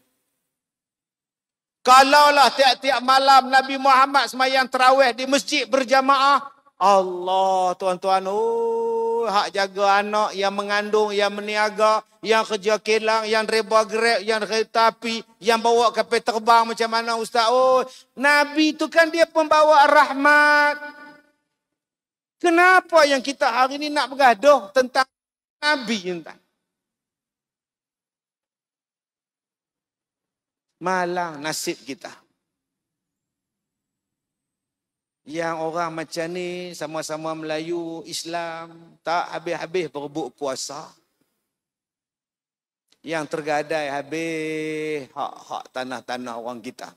Kalaulah tiap-tiap malam Nabi Muhammad sembahyang tarawih di masjid berjamaah, Allah tuan-tuan, oh, hak jaga anak, yang mengandung, yang meniaga, yang kerja kilang, yang reba grab, yang kereta api, yang bawa kapal terbang macam mana ustaz? Oh, Nabi tu kan dia pembawa rahmat. Kenapa yang kita hari ini nak bergaduh tentang Nabi entah? Malang nasib kita. Yang orang macam ni sama-sama Melayu, Islam, tak habis-habis berebut puasa. Yang tergadai habis hak-hak tanah-tanah orang kita.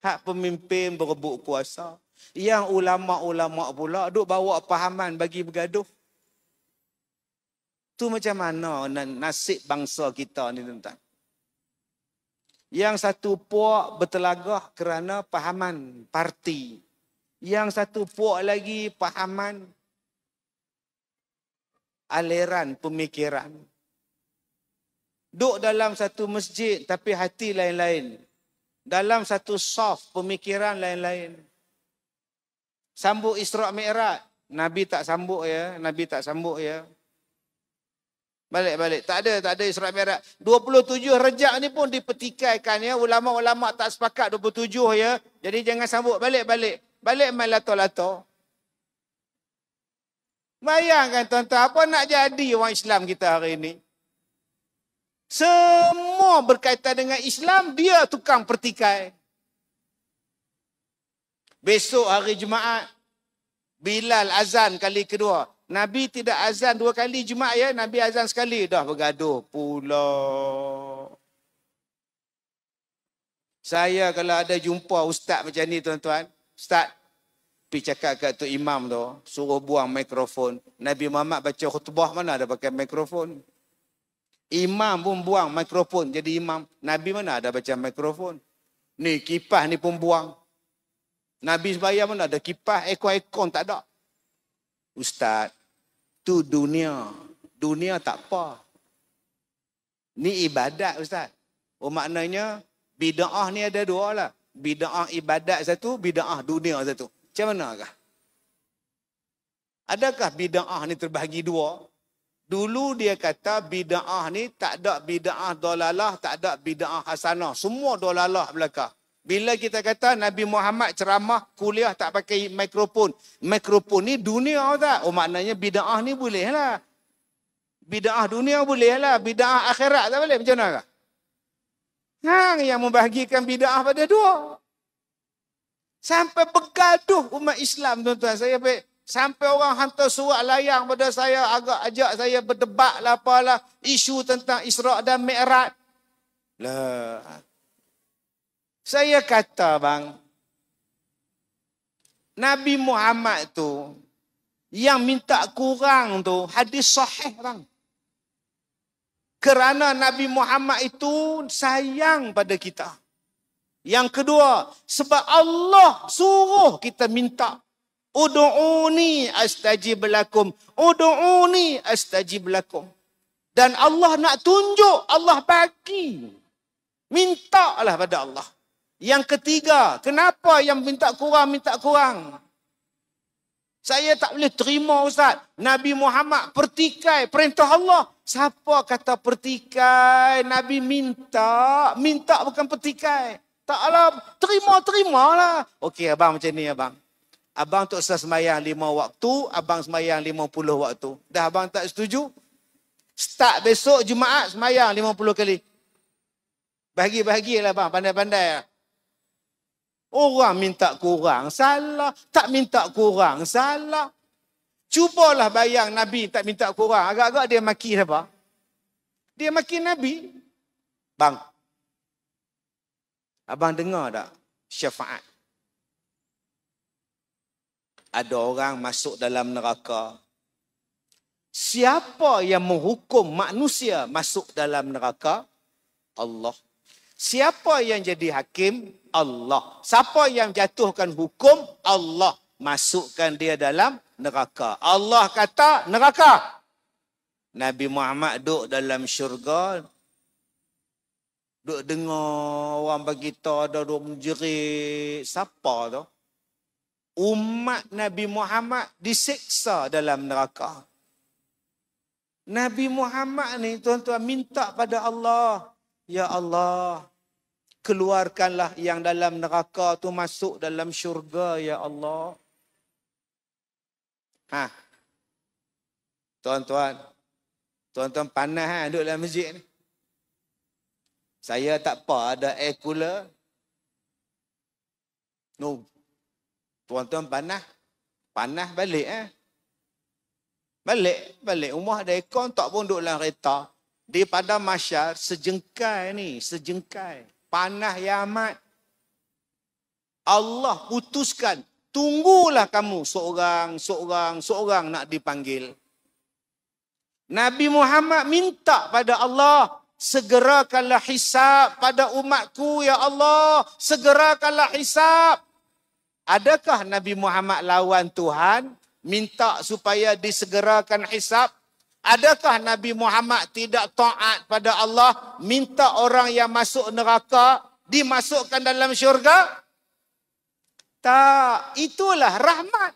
Hak pemimpin berebut kuasa. Yang ulama-ulama pula duk bawa pahaman bagi bergaduh. Tu macam mana nasib bangsa kita ni tuan-tuan? Yang satu puak bertelagah kerana pahaman parti. Yang satu puak lagi pahaman aliran pemikiran. Duk dalam satu masjid tapi hati lain-lain. Dalam satu saf pemikiran lain-lain. Sambut Isra' Mi'raj. Nabi tak sambut ya. Nabi tak sambut ya. Balik. Tak ada Isra' Mi'raj. 27 Rejab ni pun dipertikaikan ya. Ulama-ulama tak sepakat 27 ya. Jadi jangan sambut. Balik. Balik main lato-lato. Bayangkan tuan-tuan, apa nak jadi orang Islam kita hari ini? Semua berkaitan dengan Islam, dia tukang pertikai. Besok hari Jumaat, Bilal azan kali kedua. Nabi tidak azan 2 kali Jumaat ya. Nabi azan sekali. Dah bergaduh pula. Saya kalau ada jumpa ustaz macam ni tuan-tuan. Ustaz, pergi cakap kat tu imam tu. Suruh buang mikrofon. Nabi Muhammad baca khutbah mana ada pakai mikrofon. Imam pun buang mikrofon jadi imam. Nabi mana ada baca mikrofon. Ni kipas ni pun buang. Nabi sembahyang mana ada kipas, ekor-ekor tak ada. Ustaz, tu dunia. Dunia tak apa. Ni ibadat Ustaz. Oh maknanya bid'ah ni ada 2 lah. Bid'ah ibadat satu, bid'ah dunia satu. Macam manakah? Adakah bid'ah ni terbahagi 2? Dulu dia kata bid'ah ni tak ada bid'ah dolalah, tak ada bid'ah hasanah. Semua dolalah belakang. Bila kita kata Nabi Muhammad ceramah, kuliah tak pakai mikrofon. Mikrofon ni dunia tak? Oh maknanya bid'ah ni boleh lah. Bid'ah dunia boleh lah. Bid'ah akhirat tak boleh. Macam mana kah? Hang yang membahagikan bid'ah pada 2. Sampai bergaduh umat Islam tuan-tuan. Saya sampai orang hantar surat layang pada saya, agak ajak saya berdebat lah apalah. Isu tentang Isra' dan Mi'raj. Lah. Saya kata bang, Nabi Muhammad tu, yang minta kurang tu, hadis sahih bang. Kerana Nabi Muhammad itu sayang pada kita. Yang kedua, sebab Allah suruh kita minta. Udu'uni astajib lakum. Udu'uni astajib lakum. Dan Allah nak tunjuk, Allah bagi. Mintalah pada Allah. Yang ketiga, kenapa yang minta kurang? Saya tak boleh terima Ustaz. Nabi Muhammad pertikai perintah Allah. Siapa kata pertikai? Nabi minta bukan pertikai. Taklah, terima-terimalah. Okey abang macam ni abang. Abang tak usah sembahyang 5 waktu, abang sembahyang 50 waktu. Dah abang tak setuju? Start besok Jumaat semayang 50 kali. Bahagi-bahagilah bang, pandai-pandai. Orang minta kurang, salah. Tak minta kurang, salah. Cubalah bayang Nabi tak minta kurang. Agak-agak dia maki apa? Dia maki Nabi. Bang, abang dengar tak syafaat? Ada orang masuk dalam neraka. Siapa yang menghukum manusia masuk dalam neraka? Allah. Siapa yang jadi hakim? Allah. Siapa yang jatuhkan hukum? Allah. Masukkan dia dalam neraka. Allah kata neraka. Nabi Muhammad duduk dalam syurga. Duduk dengar orang bagi tahu ada duduk menjerit. Siapa tu? Umat Nabi Muhammad disiksa dalam neraka. Nabi Muhammad ni tuan-tuan minta pada Allah. Ya Allah, keluarkanlah yang dalam neraka tu masuk dalam syurga, ya Allah. Tuan-tuan panas duduk dalam masjid ni. Saya tak apa, ada air cooler. No. Tuan-tuan panas balik Balik rumah ada aircon, tak pun duduk dalam kereta. Di padang mahsyar sejengkai. Panas ya amat. Allah putuskan, tunggulah kamu seorang nak dipanggil. Nabi Muhammad minta pada Allah, segerakanlah hisab pada umatku ya Allah, segerakanlah hisab. Adakah Nabi Muhammad lawan Tuhan? Minta supaya disegerakan hisab. Adakah Nabi Muhammad tidak taat pada Allah? Minta orang yang masuk neraka dimasukkan dalam syurga? Tak. Itulah rahmat.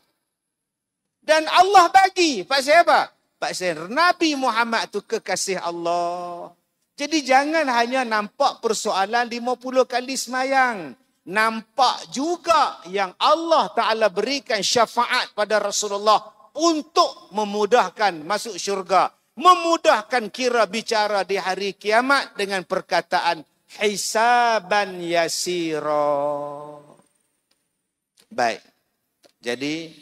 Dan Allah bagi. Pasal apa? Pasal Nabi Muhammad tu kekasih Allah. Jadi jangan hanya nampak persoalan 50 kali semayang. Nampak juga yang Allah Ta'ala berikan syafaat pada Rasulullah untuk memudahkan masuk syurga. Memudahkan kira bicara di hari kiamat dengan perkataan hisaban yasira. Baik. Jadi,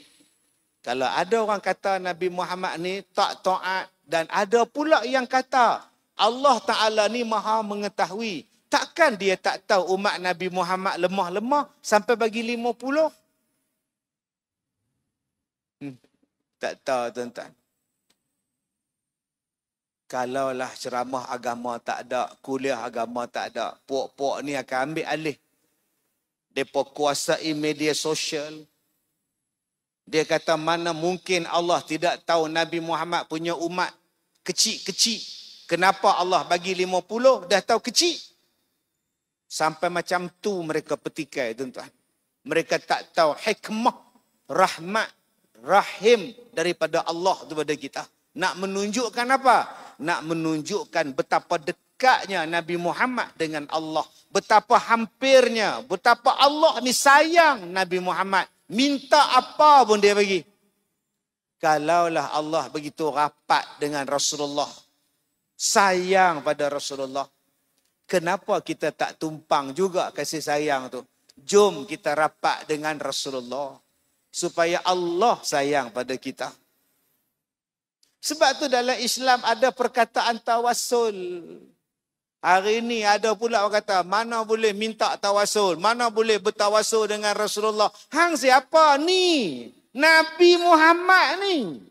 kalau ada orang kata Nabi Muhammad ni tak taat dan ada pula yang kata Allah Ta'ala ni maha mengetahui. Takkan dia tak tahu umat Nabi Muhammad lemah-lemah sampai bagi 50? Tak tahu tuan-tuan. Kalaulah ceramah agama tak ada, kuliah agama tak ada, puak-puak ni akan ambil alih. Mereka kuasai media sosial. Dia kata mana mungkin Allah tidak tahu Nabi Muhammad punya umat kecil-kecil. Kenapa Allah bagi 50 dah tahu kecil? Sampai macam tu mereka petikai tuan-tuan. Mereka tak tahu hikmah, rahmat, rahim daripada Allah kepada kita. Nak menunjukkan apa? Nak menunjukkan betapa dekatnya Nabi Muhammad dengan Allah. Betapa hampirnya, betapa Allah ni sayang Nabi Muhammad. Minta apa pun dia bagi. Kalaulah Allah begitu rapat dengan Rasulullah, sayang pada Rasulullah, kenapa kita tak tumpang juga kasih sayang tu? Jom kita rapat dengan Rasulullah supaya Allah sayang pada kita. Sebab tu dalam Islam ada perkataan tawassul. Hari ini ada pula orang kata, mana boleh minta tawassul, mana boleh bertawassul dengan Rasulullah. Hang siapa ni? Nabi Muhammad ni.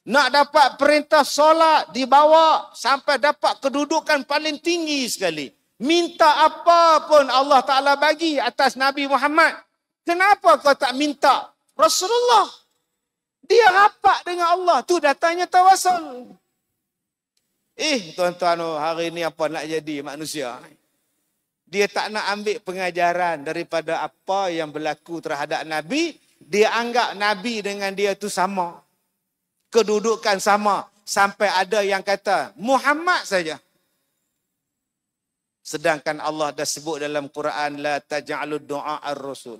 Nak dapat perintah solat dibawa sampai dapat kedudukan paling tinggi sekali. Minta apa pun Allah Ta'ala bagi atas Nabi Muhammad. Kenapa kau tak minta Rasulullah? Dia rapat dengan Allah. Tu datanya tawassul. Tuan-tuan, hari ni apa nak jadi manusia? Dia tak nak ambil pengajaran daripada apa yang berlaku terhadap Nabi. Dia anggap Nabi dengan dia tu sama. Kedudukan sama. Sampai ada yang kata Muhammad saja. Sedangkan Allah dah sebut dalam Quran, la taj'alud du'a ar-rasul.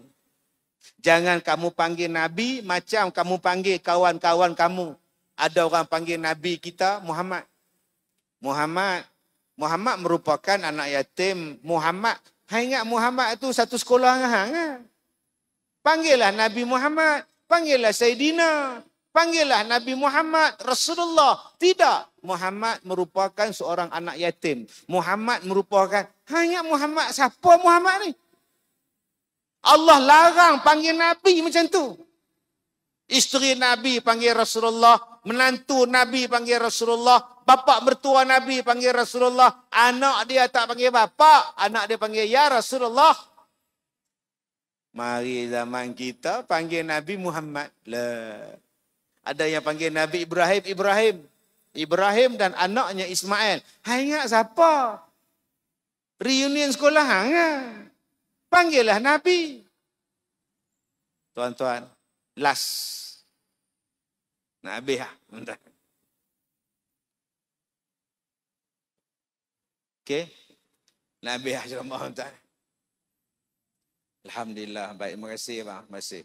Jangan kamu panggil Nabi macam kamu panggil kawan-kawan kamu. Ada orang panggil Nabi kita Muhammad. Muhammad. Muhammad merupakan anak yatim. Muhammad. Hai ingat Muhammad itu satu sekolah dengan hang. Panggillah Nabi Muhammad. Panggillah Sayyidina. Panggillah Nabi Muhammad, Rasulullah. Tidak. Muhammad merupakan seorang anak yatim. Muhammad merupakan, hanya Muhammad. Siapa Muhammad ni? Allah larang panggil Nabi macam tu. Isteri Nabi panggil Rasulullah. Menantu Nabi panggil Rasulullah. Bapa mertua Nabi panggil Rasulullah. Anak dia tak panggil bapa. Anak dia panggil Ya Rasulullah. Mari zaman kita panggil Nabi Muhammad. Lah. Ada yang panggil Nabi Ibrahim, Ibrahim. Ibrahim dan anaknya Ismail. Hai ingat siapa? Reunion sekolah hang. Panggillah Nabi. Tuan-tuan, last. Nak habis lah. Okey. Nak habis lah ceramah tuan. Alhamdulillah. Baik, terima kasih bang. Terima kasih.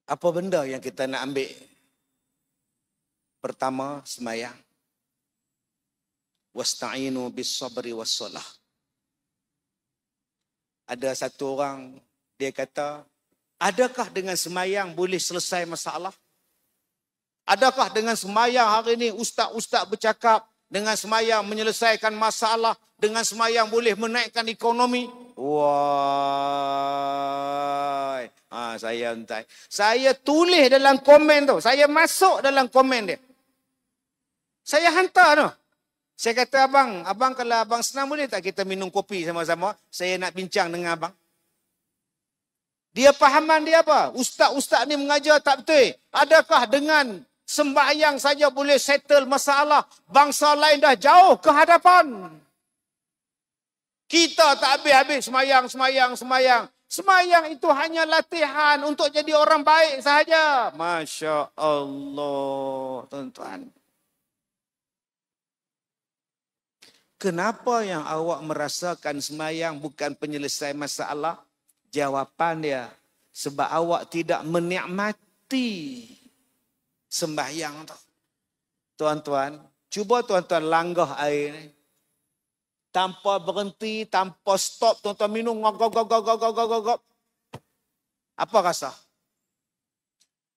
Apa benda yang kita nak ambil? Pertama, semayang. Wasta'inu bis sabri was salah. Ada satu orang, dia kata, adakah dengan semayang boleh selesai masalah? Adakah dengan semayang hari ini ustaz-ustaz bercakap, dengan semayang menyelesaikan masalah, dengan semayang boleh menaikkan ekonomi? Wah, saya entai. Saya tulis dalam komen tu. Saya masuk dalam komen dia. Saya hantar tu. Saya kata abang kalau abang senang boleh tak kita minum kopi sama-sama? Saya nak bincang dengan abang. Dia pahaman dia apa? Ustaz-ustaz ni mengajar tak betul. Adakah dengan sembahyang saja boleh settle masalah? Bangsa lain dah jauh ke hadapan. Kita tak habis-habis semayang. Semayang itu hanya latihan untuk jadi orang baik sahaja. Masya Allah, tuan-tuan. Kenapa yang awak merasakan semayang bukan penyelesai masalah? Jawapan dia, sebab awak tidak menikmati sembahyang tu. Tuan-tuan, cuba tuan-tuan langgah air ni. Tanpa berhenti, tanpa stop, tuan-tuan minum, gogok. Apa rasa?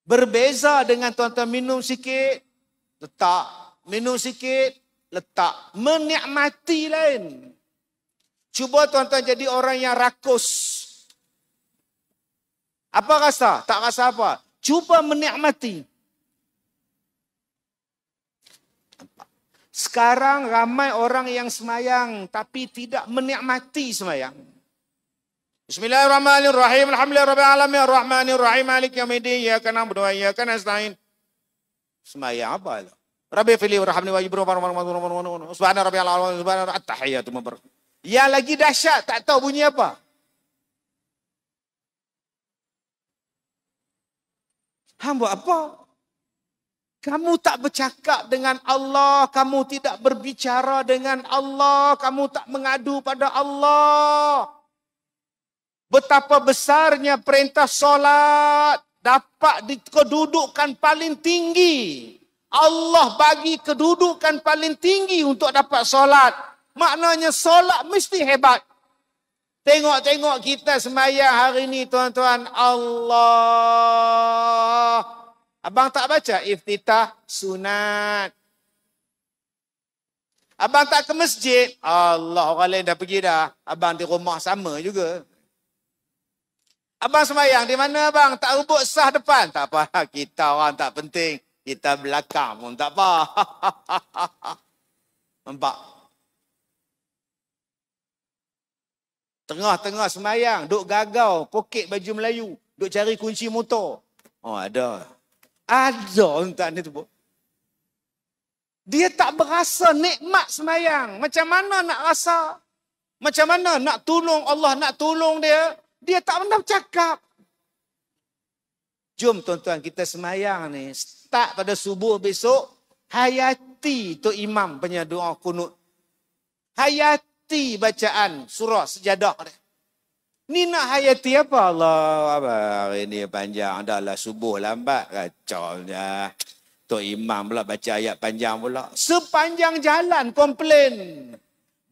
Berbeza dengan tuan-tuan minum sikit, letak. Minum sikit, letak. Menikmati lain. Cuba tuan-tuan jadi orang yang rakus. Apa rasa? Tak rasa apa. Cuba menikmati. Sekarang ramai orang yang semayang tapi tidak menikmati semayang. Bismillahirrahmanirrahim. Alhamdulillahirabbil alamin arrahmanirrahim maliki yaumiddin iyyaka na'budu wa iyyaka nasta'in. Semayang apa itu? Rabbi fili warhamni wa jibru subhana rabbiyal a'la subhana at-tahiyatu mabar. Yang lagi dahsyat tak tahu bunyi apa. Hamba apa? Kamu tak bercakap dengan Allah, kamu tidak berbicara dengan Allah, kamu tak mengadu pada Allah. Betapa besarnya perintah solat dapat di kedudukan paling tinggi. Allah bagi kedudukan paling tinggi untuk dapat solat. Maknanya solat mesti hebat. Tengok-tengok kita sembahyang hari ini tuan-tuan. Allah. Abang tak baca iftitah sunat. Abang tak ke masjid. Allah, orang lain dah pergi dah. Abang di rumah sama juga. Abang sembahyang di mana abang? Tak rebut sah depan. Tak apa, kita orang tak penting. Kita belakang pun tak apa. Nampak? Tengah-tengah sembahyang, duk gagau, poket baju Melayu, duk cari kunci motor. Oh, ada. Ada entah ni tu. Dia tak berasa nikmat sembahyang. Macam mana nak rasa? Macam mana nak tolong Allah, nak tolong dia? Dia tak pernah bercakap. Jom tuan-tuan kita sembahyang ni. Start pada subuh besok. Hayati tu imam punya doa kunut. Hayati bacaan surah sejadah dia. Ni nak hayati apa? Allah, hari ni panjang. Dah lah subuh lambat. Kacau je. Tok Imam pula baca ayat panjang pula. Sepanjang jalan komplain.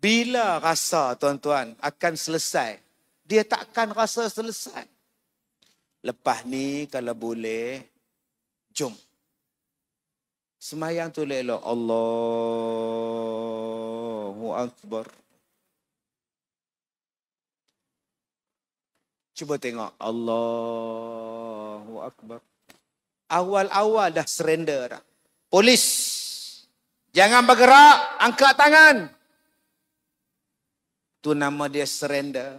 Bila rasa tuan-tuan akan selesai? Dia takkan rasa selesai. Lepas ni kalau boleh, jom. Semayang tu elok. Allahu Akbar. Cuba tengok. Allahu Akbar. Awal-awal dah surrender dah. Polis. Jangan bergerak. Angkat tangan. Tu nama dia surrender.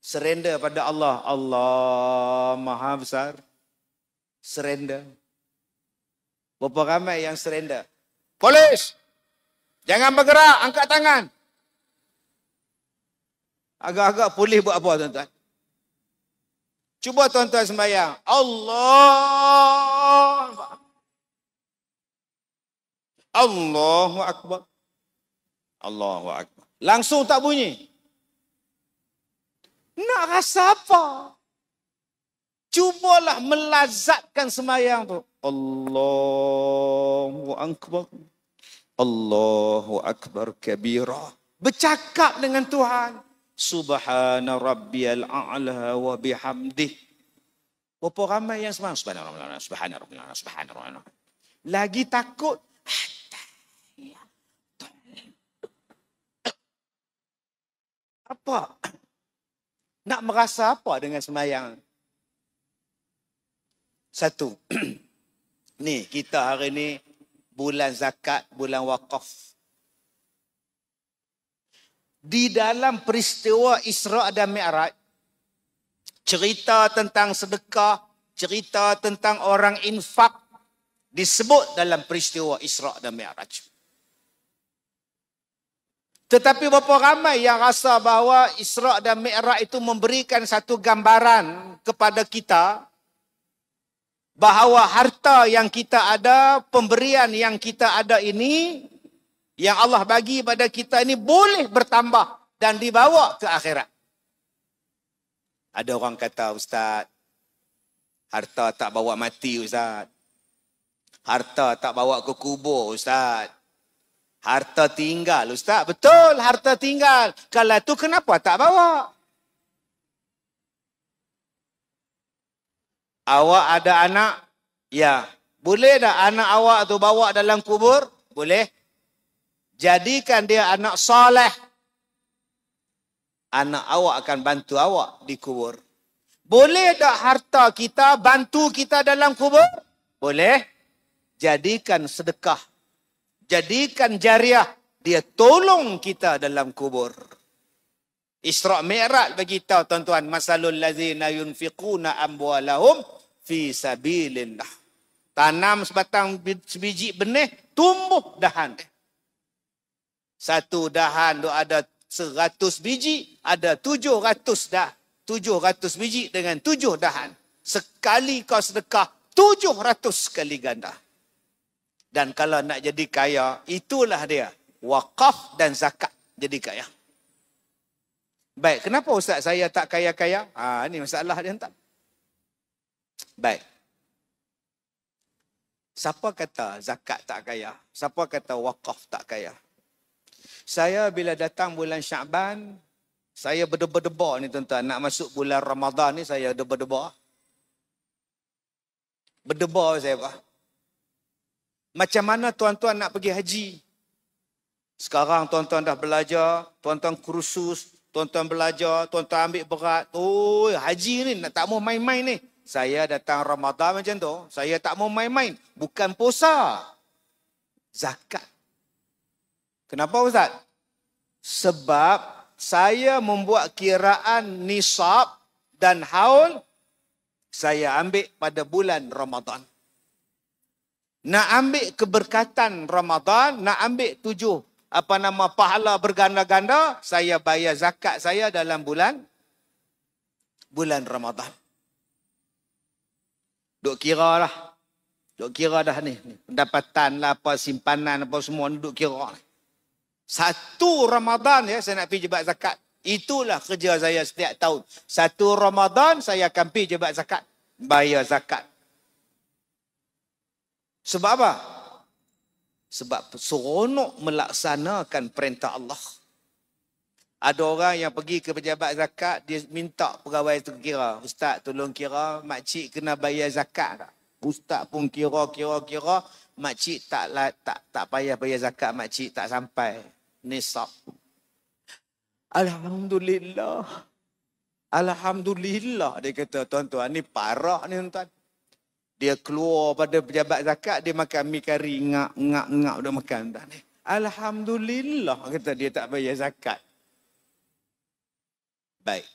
Surrender pada Allah. Allah Maha Besar. Surrender. Berapa ramai yang surrender? Polis. Jangan bergerak. Angkat tangan. Agak-agak polis buat apa tuan-tuan? Cuba tuan-tuan sembahyang. Allahu Akbar. Allahu Akbar. Langsung tak bunyi. Nak rasa apa? Cubalah melazatkan sembahyang tu. Allahu Akbar. Allahu Akbar kabira. Bercakap dengan Tuhan. Subhana rabbiyal a'la wa bihamdih. Berapa ramai yang sembahyang? Subhanallah, subhanallah, subhanallah. Lagi takut. Apa? Nak merasa apa dengan sembahyang? Satu. Ni, kita hari ni bulan zakat, bulan wakaf. Di dalam peristiwa Isra' dan Mi'raj, cerita tentang sedekah, cerita tentang orang infak, disebut dalam peristiwa Isra' dan Mi'raj. Tetapi berapa ramai yang rasa bahawa Isra' dan Mi'raj itu memberikan satu gambaran kepada kita bahawa harta yang kita ada, pemberian yang kita ada ini, yang Allah bagi pada kita ini boleh bertambah dan dibawa ke akhirat. Ada orang kata, Ustaz, harta tak bawa mati, Ustaz. Harta tak bawa ke kubur, Ustaz. Harta tinggal, Ustaz. Betul, harta tinggal. Kalau tu kenapa tak bawa? Awak ada anak? Ya. Boleh tak anak awak tu bawa dalam kubur? Boleh. Jadikan dia anak soleh. Anak awak akan bantu awak di kubur. Boleh tak harta kita bantu kita dalam kubur? Boleh. Jadikan sedekah. Jadikan jariah. Dia tolong kita dalam kubur. Isra' Mi'raj bagi tahu tuan-tuan. Masalul lazina yunfiquna amwalahum fi sabilillah. Tanam sebatang sebiji benih, tumbuh dahan. Satu dahan tu ada 100 biji, ada 700 dah. 700 biji dengan 7 dahan. Sekali kau sedekah, 700 kali ganda. Dan kalau nak jadi kaya, itulah dia. Wakaf dan zakat jadi kaya. Baik, kenapa Ustaz saya tak kaya-kaya? Ini masalah dia tak. Baik. Siapa kata zakat tak kaya? Siapa kata wakaf tak kaya? Saya bila datang bulan Syaban, saya berdebar-debar ni tuan-tuan. Nak masuk bulan Ramadan ni saya berdebar. Berdebar saya apa? Macam mana tuan-tuan nak pergi haji? Sekarang tuan-tuan dah belajar, tuan-tuan kursus, tuan-tuan belajar, tuan-tuan ambil berat. Oh, haji ni nak tak mau main-main ni. Saya datang Ramadan macam tu, saya tak mau main-main. Bukan puasa. Zakat. Kenapa Ustaz? Sebab saya membuat kiraan nisab dan haul saya ambil pada bulan Ramadan. Nak ambil keberkatan Ramadan, nak ambil 7 pahala berganda-ganda, saya bayar zakat saya dalam bulan Ramadan. Duk kira lah. Duk kira dah ni. Pendapatan lah apa, simpanan apa semua duk kira. Satu Ramadan ya saya nak pergi jebat zakat. Itulah kerja saya setiap tahun. Satu Ramadan saya akan pergi jebat zakat. Bayar zakat. Sebab apa? Sebab seronok melaksanakan perintah Allah. Ada orang yang pergi ke pejabat zakat, dia minta pegawai tu kira. Ustaz tolong kira, makcik kena bayar zakat tak? Ustaz pun kira, makcik tak payah bayar zakat, makcik tak sampai nisab. Alhamdulillah. Alhamdulillah, dia kata, tuan-tuan, ni parah ni tuan. Dia keluar pada pejabat zakat, dia makan mi kari, ngak, dia makan. Alhamdulillah, kata dia tak bayar zakat. Baik.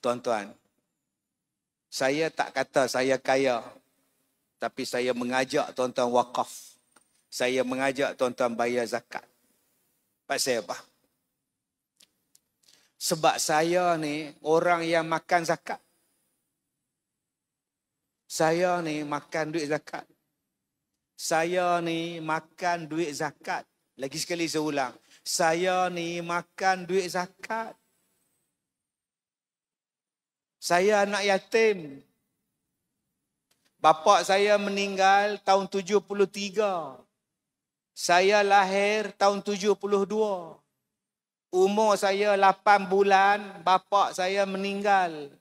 Tuan-tuan, saya tak kata saya kaya, tapi saya mengajak tuan-tuan wakaf. Saya mengajak tuan-tuan bayar zakat. Pasal apa? Sebab saya ni orang yang makan zakat. Saya ni makan duit zakat. Saya ni makan duit zakat. Lagi sekali saya ulang. Saya ni makan duit zakat. Saya anak yatim. Bapa saya meninggal tahun 73. Saya lahir tahun 72. Umur saya 8 bulan, bapa saya meninggal.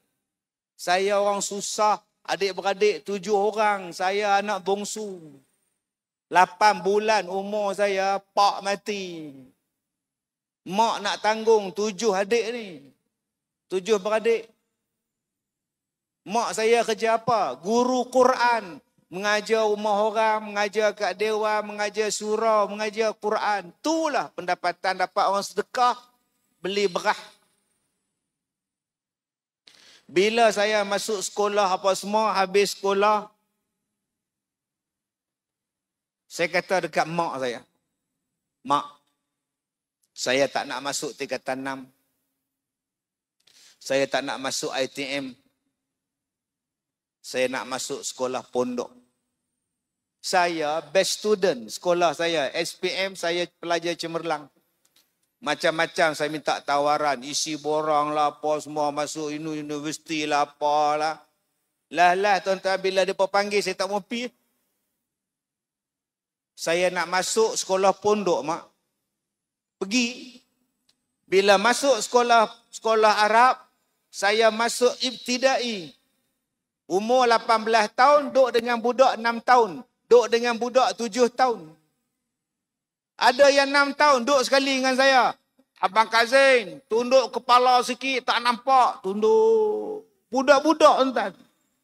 Saya orang susah, adik-beradik 7 orang. Saya anak bongsu. 8 bulan umur saya, pak mati. Mak nak tanggung 7 adik ni. 7 beradik. Mak saya kerja apa? Guru Quran. Mengajar rumah orang, mengajar kat dewan, mengajar surau, mengajar Quran. Itulah pendapatan dapat orang sedekah, beli berah. Bila saya masuk sekolah apa semua, habis sekolah, saya kata dekat mak saya, mak, saya tak nak masuk tingkatan 6. Saya tak nak masuk ITM. Saya nak masuk sekolah pondok. Saya best student sekolah saya. SPM saya pelajar cemerlang. Macam-macam saya minta tawaran. Isi borang lah apa semua. Masuk universiti lah apalah. Lah tuan-tuan bila dia panggil saya tak mau pergi. Saya nak masuk sekolah pondok mak. Pergi. Bila masuk sekolah Arab. Saya masuk ibtidai. Umur 18 tahun, duduk dengan budak 6 tahun. Duduk dengan budak 7 tahun. Ada yang 6 tahun, duduk sekali dengan saya. Abang Kazin, tunduk kepala sikit, tak nampak. Tunduk. Budak-budak entah.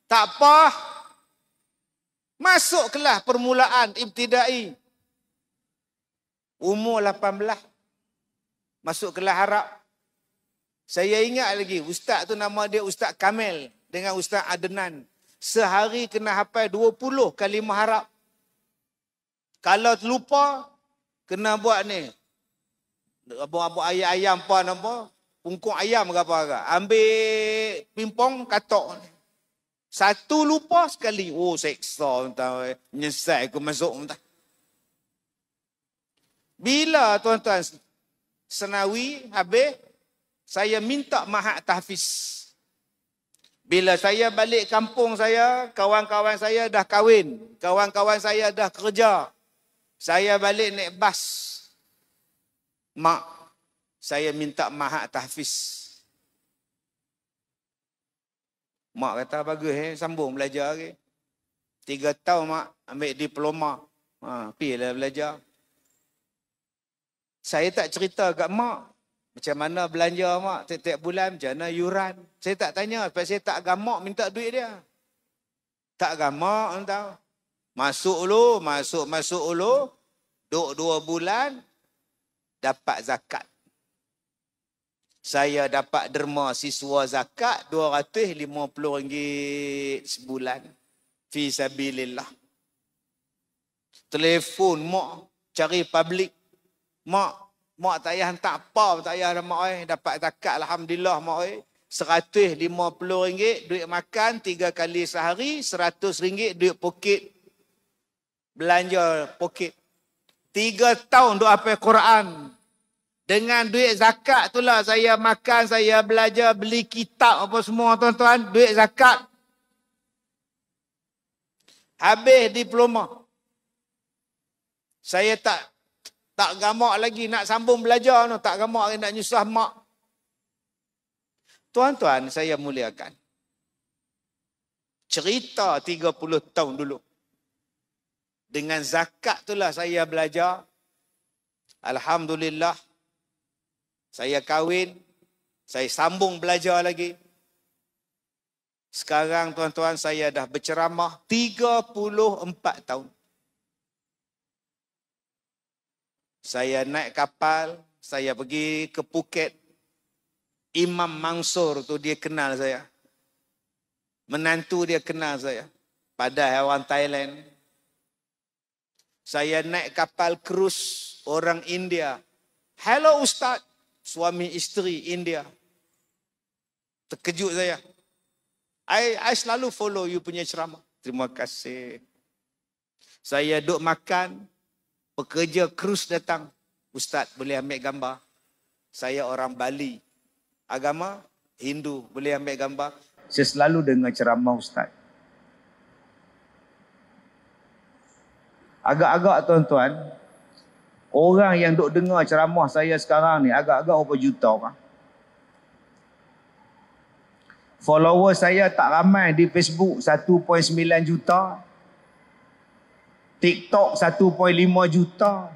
Tak apa. Masuk kelas permulaan, ibtidai. Umur 18. Masuk kelas Arab. Saya ingat lagi, ustaz tu nama dia Ustaz Kamil. Dengan Ustaz Adnan. Sehari kena hafal 20 kalimah Arab. Kalau terlupa, kena buat ni. Buat ayam apa nama? Pungkung ayam ke apa. Ambil pimpong, katok. Satu lupa sekali. Oh, seksa. Menyesal aku masuk. Bila tuan-tuan senawi habis, saya minta mahat tahfiz. Bila saya balik kampung saya, kawan-kawan saya dah kahwin. Kawan-kawan saya dah kerja. Saya balik naik bas. Mak, saya minta mahat tahfiz. Mak kata, bagus sambung belajar lagi. 3 tahun mak, ambil diploma. Pergilah belajar. Saya tak cerita kat mak. Macam mana belanja mak tiap-tiap bulan, macam mana yuran. Saya tak tanya, sebab saya tak gamak minta duit dia. Tak gamak, entah. Masuk dulu. Duk 2 bulan, dapat zakat. Saya dapat derma siswa zakat RM250 sebulan. Fi sabilillah. Telefon mak, cari public. Mak tak payah hantar apa, tak payah mak dapat zakat alhamdulillah mak RM150 duit makan 3 kali sehari, RM100 duit poket. Belanja poket. 3 tahun duk hafal Quran. Dengan duit zakat itulah saya makan, saya belajar, beli kitab apa semua tuan-tuan, duit zakat. Habis diploma. Saya tak gamak lagi nak sambung belajar. No. Tak gamak lagi nak nyusah mak. Tuan-tuan, saya muliakan. Cerita 30 tahun dulu. Dengan zakat itulah saya belajar. Alhamdulillah. Saya kahwin. Saya sambung belajar lagi. Sekarang tuan-tuan saya dah berceramah 34 tahun. Saya naik kapal. Saya pergi ke Phuket. Imam Mansur tu dia kenal saya. Menantu dia kenal saya. Padahal orang Thailand. Saya naik kapal krus orang India. Hello Ustaz. Suami isteri India. Terkejut saya. I selalu follow you punya ceramah. Terima kasih. Saya duduk makan. Pekerja krus datang. Ustaz boleh ambil gambar. Saya orang Bali. Agama Hindu. Boleh ambil gambar. Saya selalu dengar ceramah Ustaz. Agak-agak tuan-tuan, orang yang duk dengar ceramah saya sekarang ni, agak-agak berapa juta orang. Follower saya tak ramai di Facebook, 1.9 juta. TikTok 1.5 juta.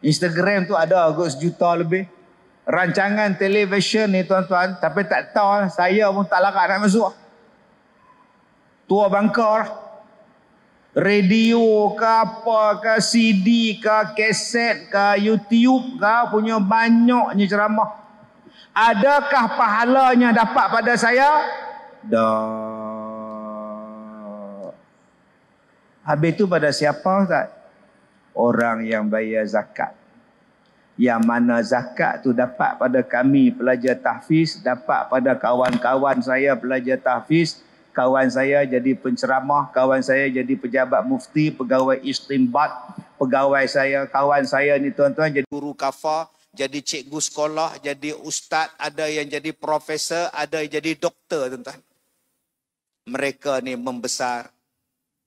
Instagram tu ada agak 1 juta lebih. Rancangan televisyen ni tuan-tuan, tapi tak tahu, saya pun tak larat nak masuk. Tua bangkar. Radio ke apa ke, CD ke, kaset ke, YouTube ke, punya banyaknya ceramah. Adakah pahalanya dapat pada saya? Dah. Habis itu pada siapa Ustaz? Orang yang bayar zakat. Yang mana zakat tu dapat pada kami pelajar tahfiz, dapat pada kawan-kawan saya pelajar tahfiz. Kawan saya jadi penceramah, kawan saya jadi pejabat mufti, pegawai istinbat, kawan saya ni tuan-tuan jadi guru kafar, jadi cikgu sekolah, jadi ustaz, ada yang jadi profesor, ada yang jadi doktor tuan-tuan. Mereka ni membesar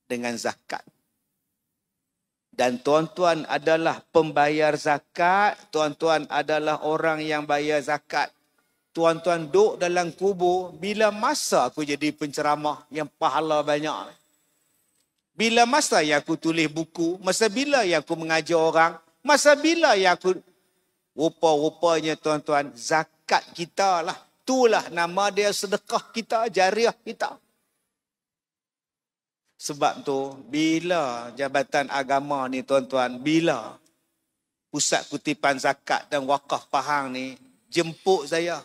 dengan zakat. Dan tuan-tuan adalah pembayar zakat, tuan-tuan adalah orang yang bayar zakat. Tuan-tuan duduk dalam kubur, bila masa aku jadi penceramah yang pahala banyak? Bila masa yang aku tulis buku? Masa bila yang aku mengajar orang? Masa bila yang aku... Rupa-rupanya tuan-tuan, zakat kita lah. Itulah nama dia sedekah kita, jariah kita. Sebab tu, bila Jabatan Agama ni tuan-tuan, bila Pusat Kutipan Zakat dan Wakaf Pahang ni jemput saya.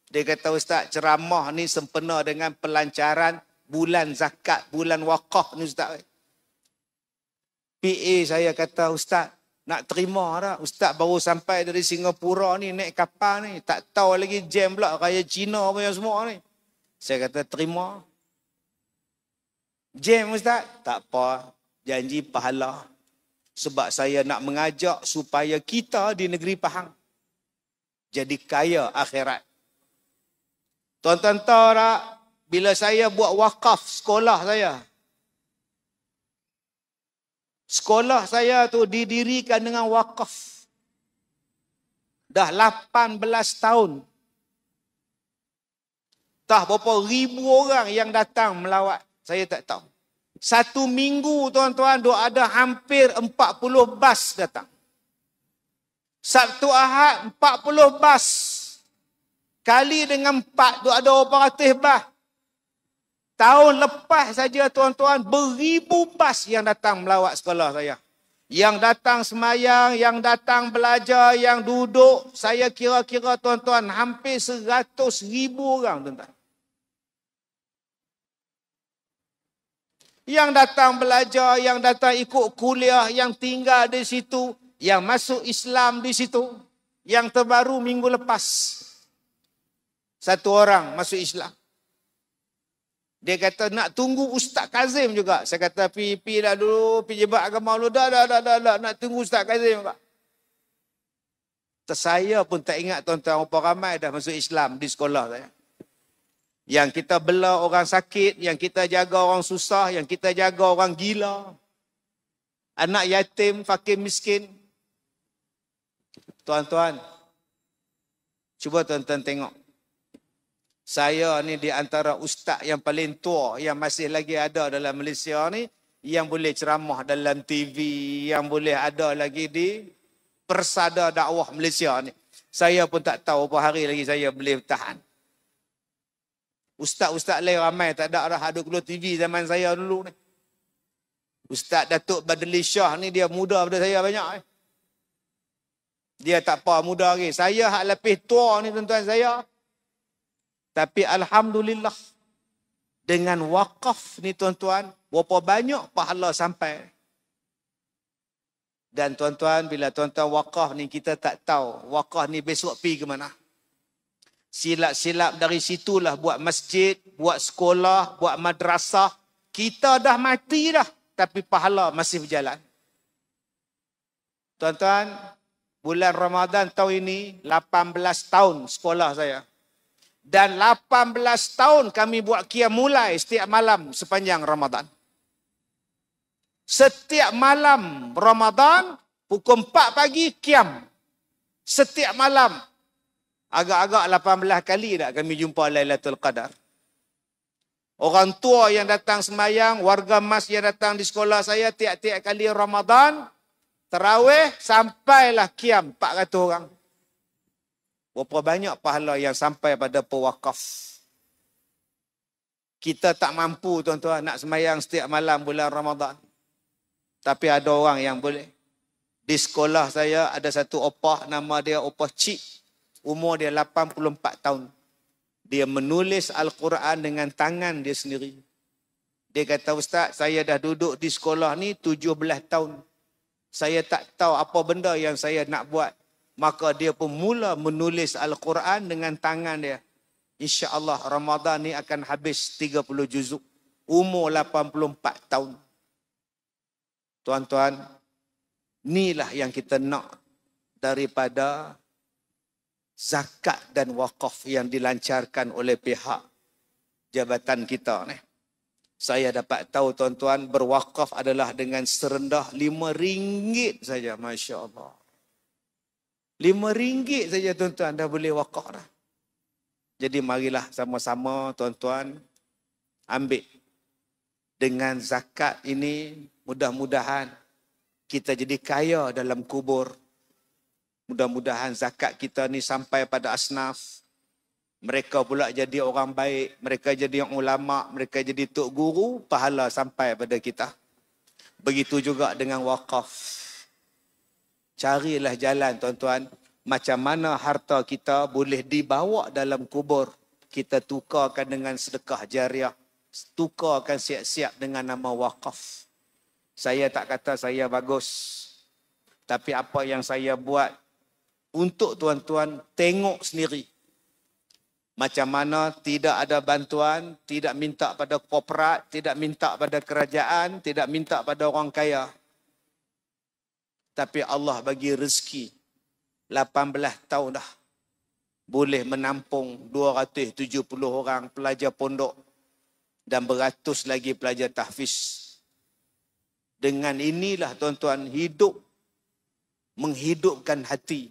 Dia kata, Ustaz, ceramah ni sempena dengan pelancaran bulan zakat, bulan wakaf ni Ustaz. PA saya kata, Ustaz, nak terima tak? Ustaz baru sampai dari Singapura ni, naik kapal ni. Tak tahu lagi jam pula raya Cina punya semua ni. Saya kata, terima. Jam Ustaz? Tak apa, janji pahala. Sebab saya nak mengajak supaya kita di negeri Pahang jadi kaya akhirat. Tuan-tuan tahu tak, bila saya buat wakaf sekolah saya tu didirikan dengan wakaf. Dah 18 tahun. Tah berapa ribu orang yang datang melawat, saya tak tahu. Satu minggu tuan-tuan, ada hampir 40 bas datang. Sabtu Ahad 40 bas. Kali dengan 4 tu ada 800 bas. Tahun lepas saja tuan-tuan, beribu bas yang datang melawat sekolah saya. Yang datang semayang, yang datang belajar, yang duduk. Saya kira-kira tuan-tuan, hampir 100,000 orang tuan-tuan. Yang datang belajar, yang datang ikut kuliah, yang tinggal di situ, yang masuk Islam di situ. Yang terbaru minggu lepas, satu orang masuk Islam. Dia kata nak tunggu Ustaz Kazim juga. Saya kata pergi dah dulu, pergi jebat agama dulu. Dah. Nak tunggu Ustaz Kazim juga. Saya pun tak ingat tuan-tuan berapa ramai dah masuk Islam di sekolah saya. Yang kita bela orang sakit, yang kita jaga orang susah, yang kita jaga orang gila. Anak yatim, fakir miskin. Tuan-tuan, cuba tuan-tuan tengok. Saya ni di antara ustaz yang paling tua yang masih lagi ada dalam Malaysia ni, yang boleh ceramah dalam TV, yang boleh ada lagi di Persada Dakwah Malaysia ni. Saya pun tak tahu berapa hari lagi saya boleh tahan. Ustaz-ustaz lain ramai tak ada dah ada keluar TV zaman saya dulu ni. Ustaz Datuk Badli Shah ni dia muda daripada saya banyak. Dia tak apa muda lagi. Saya hak lebih tua ni tuan-tuan saya. Tapi alhamdulillah dengan wakaf ni tuan-tuan, berapa banyak pahala sampai. Dan tuan-tuan, bila tuan-tuan wakaf ni kita tak tahu wakaf ni besok pergi ke mana. Silap-silap dari situlah buat masjid, buat sekolah, buat madrasah. Kita dah mati dah, tapi pahala masih berjalan. Tuan-tuan, bulan Ramadan tahun ini 18 tahun sekolah saya. Dan 18 tahun kami buat qiyam mulai setiap malam sepanjang Ramadan. Setiap malam Ramadan, pukul 4 pagi qiyam. Setiap malam. Agak-agak 18 kali dah kami jumpa Lailatul Qadar. Orang tua yang datang sembahyang, warga mas yang datang di sekolah saya tiap-tiap kali Ramadan, tarawih sampailah qiyam 400 orang. Berapa banyak pahala yang sampai pada pewakaf. Kita tak mampu tuan-tuan nak sembahyang setiap malam bulan Ramadan. Tapi ada orang yang boleh. Di sekolah saya ada satu opah, nama dia Opah Cik. Umur dia 84 tahun. Dia menulis Al-Quran dengan tangan dia sendiri. Dia kata, Ustaz, saya dah duduk di sekolah ni 17 tahun. Saya tak tahu apa benda yang saya nak buat. Maka dia pun mula menulis Al-Quran dengan tangan dia. InsyaAllah Ramadan ni akan habis 30 juzuk. Umur 84 tahun. Tuan-tuan, inilah yang kita nak daripada zakat dan wakaf yang dilancarkan oleh pihak jabatan kita ni. Saya dapat tahu tuan-tuan, berwakaf adalah dengan serendah RM5 saja, Masya Allah. RM5 saja tuan-tuan dah boleh wakaf dah. Jadi marilah sama-sama tuan-tuan ambil. Dengan zakat ini mudah-mudahan kita jadi kaya dalam kubur. Mudah-mudahan zakat kita ni sampai pada asnaf. Mereka pula jadi orang baik. Mereka jadi ulama. Mereka jadi tok guru. Pahala sampai pada kita. Begitu juga dengan wakaf. Carilah jalan tuan-tuan. Macam mana harta kita boleh dibawa dalam kubur. Kita tukarkan dengan sedekah jariah. Tukarkan siap-siap dengan nama wakaf. Saya tak kata saya bagus. Tapi apa yang saya buat untuk tuan-tuan tengok sendiri. Macam mana tidak ada bantuan, tidak minta pada korporat, tidak minta pada kerajaan, tidak minta pada orang kaya. Tapi Allah bagi rezeki 18 tahun dah. Boleh menampung 270 orang pelajar pondok dan beratus lagi pelajar tahfiz. Dengan inilah tuan-tuan hidup, menghidupkan hati.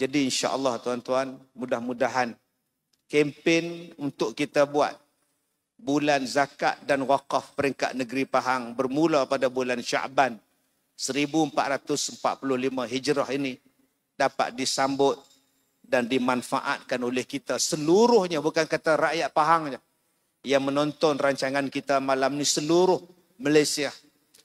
Jadi insya-Allah tuan-tuan, mudah-mudahan kempen untuk kita buat bulan zakat dan wakaf peringkat negeri Pahang bermula pada bulan Syaban 1445 Hijrah ini dapat disambut dan dimanfaatkan oleh kita seluruhnya, bukan kata rakyat Pahang saja yang menonton rancangan kita malam ni, seluruh Malaysia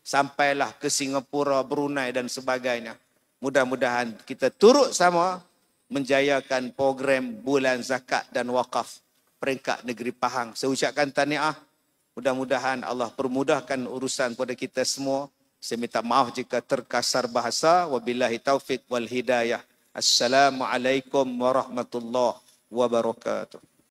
sampailah ke Singapura, Brunei dan sebagainya. Mudah-mudahan kita turut sama menjayakan program bulan zakat dan wakaf peringkat negeri Pahang. Saya ucapkan tahniah. Mudah-mudahan Allah permudahkan urusan kepada kita semua. Saya minta maaf jika terkasar bahasa. Wabillahi taufik wal hidayah. Assalamualaikum warahmatullahi wabarakatuh.